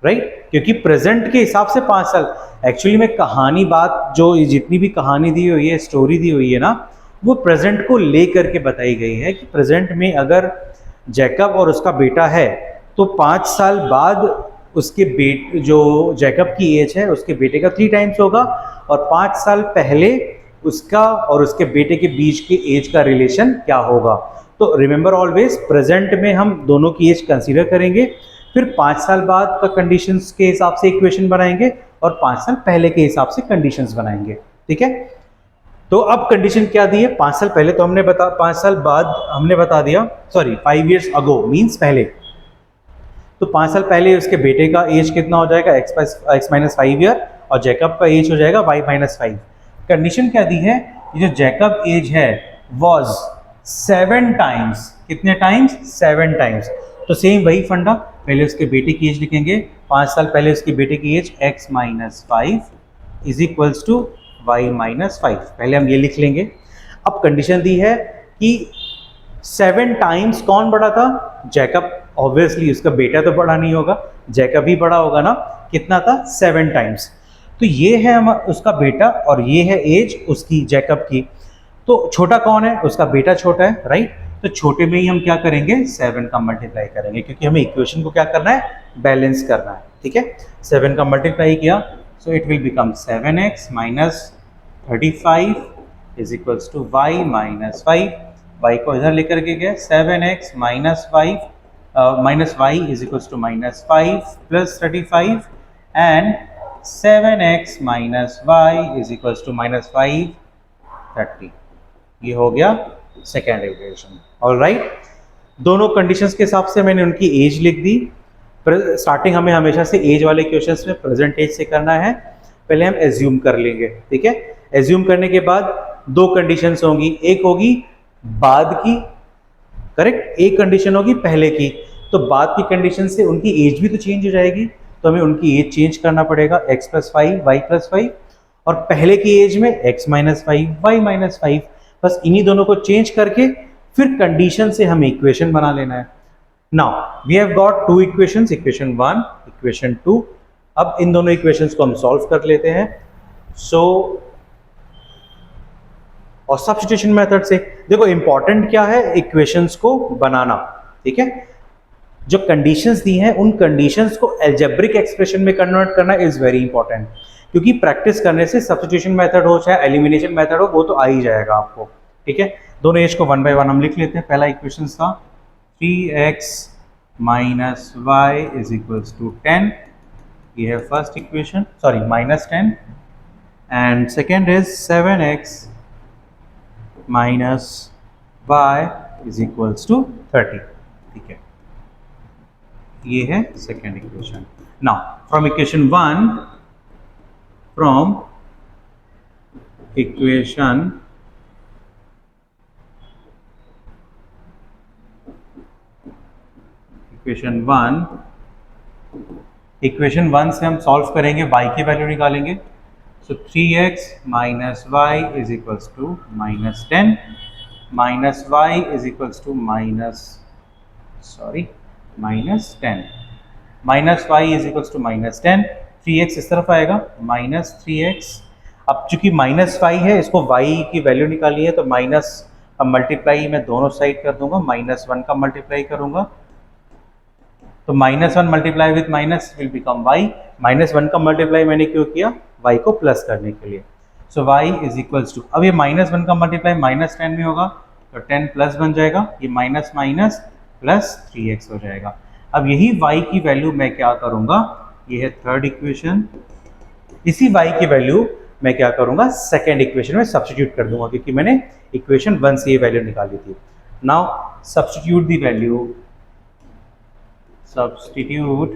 right? क्योंकि प्रेजेंट के हिसाब से 5 साल. एक्चुअली में कहानी बात जो जितनी भी कहानी दी हुई है, स्टोरी दी हुई है ना, वो प्रेजेंट को लेकर के बताई गई है कि प्रेजेंट में अगर जैकब और उसका बेटा है तो 5 साल बाद उसके जो जैकब की एज है उसके बेटे का 3 टाइम्स होगा, और 5 साल पहले उसका और उसके बेटे के बीच के एज का रिलेशन क्या होगा. तो रिमेंबर ऑलवेज, प्रेजेंट में हम दोनों की एज कंसीडर करेंगे, फिर 5 साल बाद का कंडीशंस के हिसाब से इक्वेशन बनाएंगे और 5 साल पहले के हिसाब से कंडीशंस बनाएंगे. ठीक है? तो अब कंडीशन क्या दी है? 5 साल पहले तो हमने 5 साल बाद हमने बता दिया, सॉरी 5 years ago मीन्स पहले. तो 5 साल पहले उसके बेटे का एज कितना हो जाएगा? x minus 5 year, और जैकब का एज हो जाएगा y minus 5. कंडीशन क्या दी है? ये जो जैकब एज है वॉज 7 टाइम्स, कितने टाइम्स? 7 टाइम्स. तो सेम वही फंडा, पहले उसके बेटे की एज लिखेंगे, 5 साल पहले उसके बेटे की age x minus 5 is equals to y minus 5. पहले हम ये लिख लेंगे. अब कंडीशन दी है कि 7 टाइम्स कौन बड़ा था? जैकब. ऑब्वियसली उसका बेटा तो बड़ा नहीं होगा, जैकब ही बड़ा होगा ना. कितना था? 7 टाइम्स. तो ये है उसका बेटा और ये है एज उसकी जैकब की. तो छोटा कौन है? उसका बेटा छोटा है, राइट? तो छोटे में ही हम क्या करेंगे? 7 का मल्टीप्लाई करेंगे, क्योंकि हमें इक्वेशन को क्या करना है? बैलेंस करना है. ठीक है? 7 का मल्टीप्लाई किया, so it will become 7x minus 35 is equals to y minus 5. y को इधर लेकर के गए, 7x minus 5 minus y is equals to minus 5 plus 35, and 7x minus y is equals to minus 5 30. ये हो गया सेकेंड इक्वेशन. ऑलराइट, दोनों conditions के हिसाब से मैंने उनकी एज लिख दी. स्टार्टिंग हमें हमेशा से एज वाले क्वेश्चंस में प्रेजेंट एज से करना है. पहले हम एज्यूम कर लेंगे. ठीक है? एज्यूम करने के बाद दो कंडीशंस होंगी, एक होगी बाद की, करेक्ट, एक कंडीशन होगी पहले की. तो बाद की कंडीशन से उनकी एज भी तो चेंज हो जाएगी, तो हमें उनकी एज चेंज करना पड़ेगा, x plus 5 y plus 5, और पहले की एज में x minus 5 y minus 5. बस इन्हीं दोनों को चेंज करके फिर कंडीशन से हमें इक्वेशन बना लेना है. Now we have got 2 equations, equation 1, equation 2. अब इन दोनों इक्वेशंस को हम सॉल्व कर लेते हैं. और सब्स्टिट्यूशन मेथड से देखो, इंपॉर्टेंट क्या है? इक्वेशंस को बनाना. ठीक है? जो कंडीशंस दी हैं उन कंडीशंस को एल्जेब्रिक एक्सप्रेशन में कन्वर्ट करना इज वेरी इंपॉर्टेंट, क्योंकि प्रैक्टिस करने से सब्स्टिट्यूशन मेथड हो चाहे एलिमिनेशन मेथड हो, वो तो आ ही जाएगा आपको. ठीक है? दोनों एज को 1 by 1 हम लिख लेते हैं. पहला इक्वेशन था 3x minus y is equals to 10. ये है first equation, sorry -10. And second is 7x minus y is equals to 30. ठीक है? ये है second equation. Now from equation 1, from equation equation 1 से हम सॉल्व करेंगे, y की वैल्यू निकालेंगे. सो 3x minus y is equals to -10, minus y is equals to -10, minus y is equals to -10. 3x इस तरफ आएगा, -3x. अब चूंकि -5 है, इसको y की वैल्यू निकाली है, तो माइनस का मल्टीप्लाई मैं दोनों साइड कर दूंगा, -1 का मल्टीप्लाई करूंगा, तो -1 multiply with minus will become y. -1 का मल्टीप्लाई मैंने क्यों किया? y को प्लस करने के लिए. सो y इज इक्वल्स टू, अब ये -1 का मल्टीप्लाई -10 में होगा, तो 10 प्लस बन जाएगा, ये माइनस माइनस प्लस 3x हो जाएगा. अब यही y की वैल्यू मैं क्या करूंगा? ये है थर्ड इक्वेशन. इसी y की वैल्यू मैं क्या करूँगा, सेकेंड इक्वेशन में सब्स्टिट्यूट कर दूंगा, क्योंकि मैंने इक्वेशन 1 से ये वैल्यू निकाली थी। Now substitute the value, substitute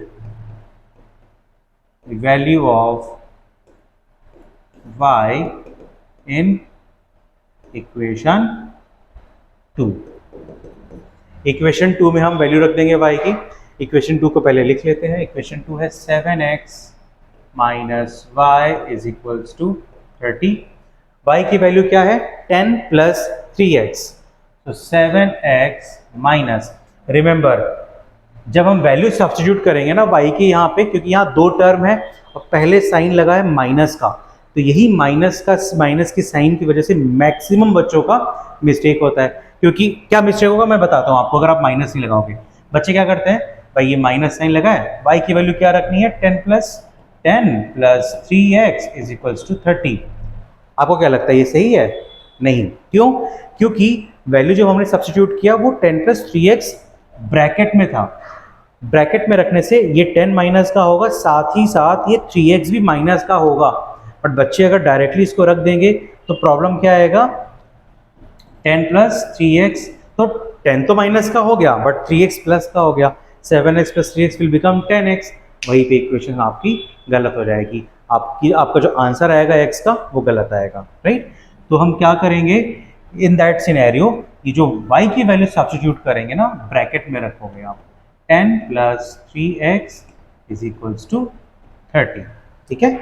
the value of y in equation 2। Equation 2 में हम वैल्यू रख देंगे y की। इक्वेशन 2 को पहले लिख लेते हैं। इक्वेशन 2 है 7x minus Y is equals to 30। y की वैल्यू क्या है, 10 प्लस 3x, तो 7x माइनस, रिमेंबर जब हम वैल्यू सब्स्टिट्यूट करेंगे ना y की यहाँ पे, क्योंकि यहाँ दो टर्म है और पहले साइन लगा है माइनस का, तो यही माइनस की साइन की वजह से मैक्सिमम बच्चों का मिस्टेक होता है। क्योंकि क्या मिस्टेक होगा मैं बताता हूँ आपको, अगर आप माइनस नहीं लगाओगे। बच्चे क्या करते हैं, भाई ये माइनस साइन लगा है, y की वैल्यू क्या रखनी है, 10 plus 3x is equals to 30। आपको क्या लगता है ये सही है? नहीं। क्यों? क्योंकि वैल्यू जब हमने सब्स्टिट्यूट किया वो 10 प्लस 3x ब्रैकेट में था। ब्रैकेट में रखने से ये 10 माइनस का होगा, साथ ही साथ ये 3x भी माइनस का होगा। बट बच्चे अगर डायरेक्टली इसको रख देंगे तो प्रॉब्लम क्या आएगा, 10 प्लस 3x, तो 10 तो माइनस का हो गया बट 3x प्लस का हो गया, 7x plus 3x will become 10x। वहीं पे इक्वेशन आपकी गलत हो जाएगी, आपका जो आंसर आएगा x का वो गलत आएगा, राइट। तो हम क्या करेंगे इन दैट सिनेरियो, ये जो y की वैल्यू सब्स्टिट्यूट करेंगे ना, ब्रैकेट में रखोगे आप 10 plus 3x is equals to 30। ठीक है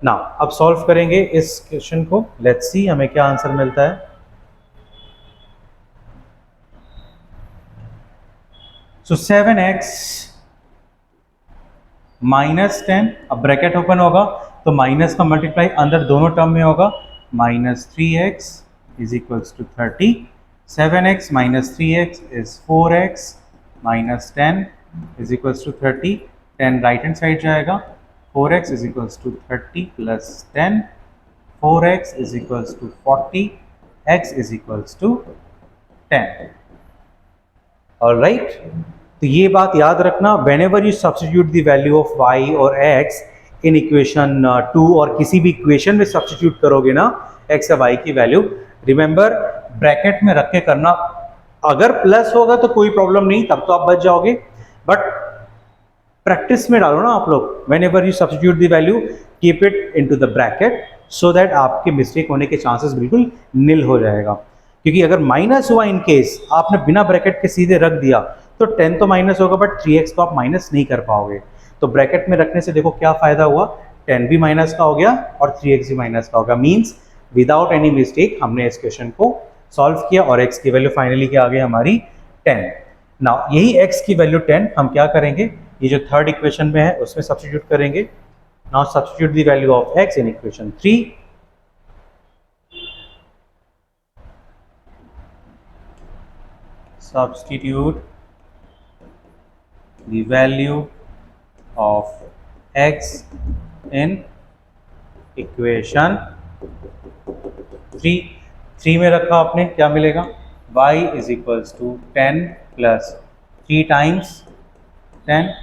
ना, अब सॉल्व करेंगे इस क्वेश्चन को। लेट्स सी हमें क्या आंसर मिलता है। सो 7x माइनस 10, अब ब्रैकेट ओपन होगा तो माइनस का मल्टीप्लाई अंदर दोनों टर्म में होगा, minus 3x is equals to 30। 7x minus 3x is 4x minus 10 is equals to 30। 10 right hand side जाएगा, 4x is equals to 30 plus 10, 4x is equals to 40, x is equals to 10। Alright, तो ये बात याद रखना, whenever you substitute the value of y और x in equation 2 और किसी भी इक्वेशन में सब्स्टिट्यूट करोगे ना x या y की वैल्यू, रिमेंबर ब्रैकेट में रख के करना। अगर प्लस होगा तो कोई प्रॉब्लम नहीं, तब तो आप बच जाओगे, बट प्रैक्टिस में डालो ना आप लोग। Whenever you substitute the value keep it into the bracket so that आपके मिस्टेक होने के चांसेस बिल्कुल निल हो जाएगा। क्योंकि अगर माइनस हुआ इन केस, आपने बिना ब्रैकेट के सीधे रख दिया तो 10 तो माइनस होगा बट 3x को आप माइनस नहीं कर पाओगे। तो ब्रैकेट में रखने से देखो क्या फायदा हुआ, 10 भी माइनस का हो गया और 3x भी माइनस का होगा। मीन्स विदाउट एनी मिस्टेक हमने इस क्वेश्चन को सॉल्व किया और x की वैल्यू फाइनली क्या आ गई हमारी 10। नाउ यही x की वैल्यू 10 हम क्या करेंगे, ये जो थर्ड इक्वेशन में है उसमें सब्स्टिट्यूट करेंगे। Now substitute the value of x in equation 3। Substitute the value of x in equation 3। 3 में रखा आपने, क्या मिलेगा, y is equals to 10 plus 3 times 10,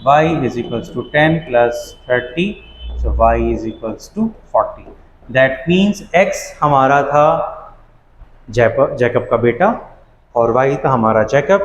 y is equals to 10 plus 30, so y is equals to 40। That means x हमारा था Jacob का बेटा और y था हमारा जैकब।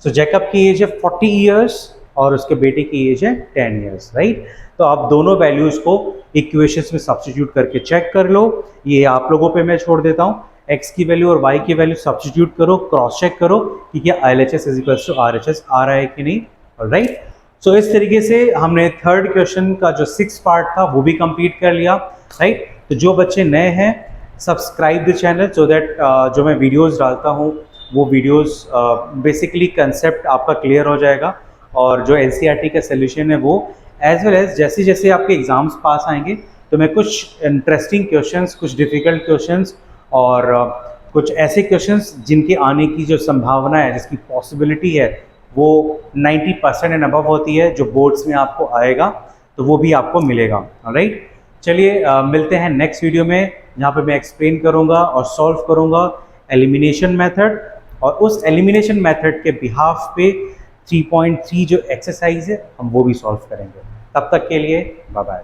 सो जैकब की एज है 40 इयर्स और उसके बेटे की एज है 10 इयर्स, राइट। तो आप दोनों वैल्यूज को इक्वेशंस में सब्स्टिट्यूट करके चेक कर लो। ये आप लोगों पे मैं छोड़ देता हूँ, x की वैल्यू और y की वैल्यू सब्स्टिट्यूट करो, क्रॉस चेक करो कि क्या LHS is equals to RHS आ रहा है कि नहीं, राइट। सो इस तरीके से हमने थर्ड क्वेश्चन का जो 6th पार्ट था वो भी कंप्लीट कर लिया, राइट। तो जो बच्चे नए हैं subscribe the channel so that जो मैं वीडियोस डालता हूँ वो वीडियोस बेसिकली कंसेप्ट आपका क्लियर हो जाएगा और जो NCERT का सोल्यूशन है वो, एज वेल एज जैसे जैसे आपके एग्जाम्स पास आएंगे तो मैं कुछ इंटरेस्टिंग क्वेश्चंस, कुछ डिफ़िकल्ट क्वेश्चंस और कुछ ऐसे क्वेश्चंस जिनके आने की जो संभावना है, जिसकी पॉसिबिलिटी है वो 90% एंड अबव होती है, जो बोर्ड्स में आपको आएगा तो वो भी आपको मिलेगा, राइट। चलिए मिलते हैं नेक्स्ट वीडियो में जहाँ पे मैं एक्सप्लेन करूँगा और सॉल्व करूँगा एलिमिनेशन मेथड, और उस एलिमिनेशन मेथड के बिहाफ पे 3.3 जो एक्सरसाइज है हम वो भी सॉल्व करेंगे। तब तक के लिए बाय बाय।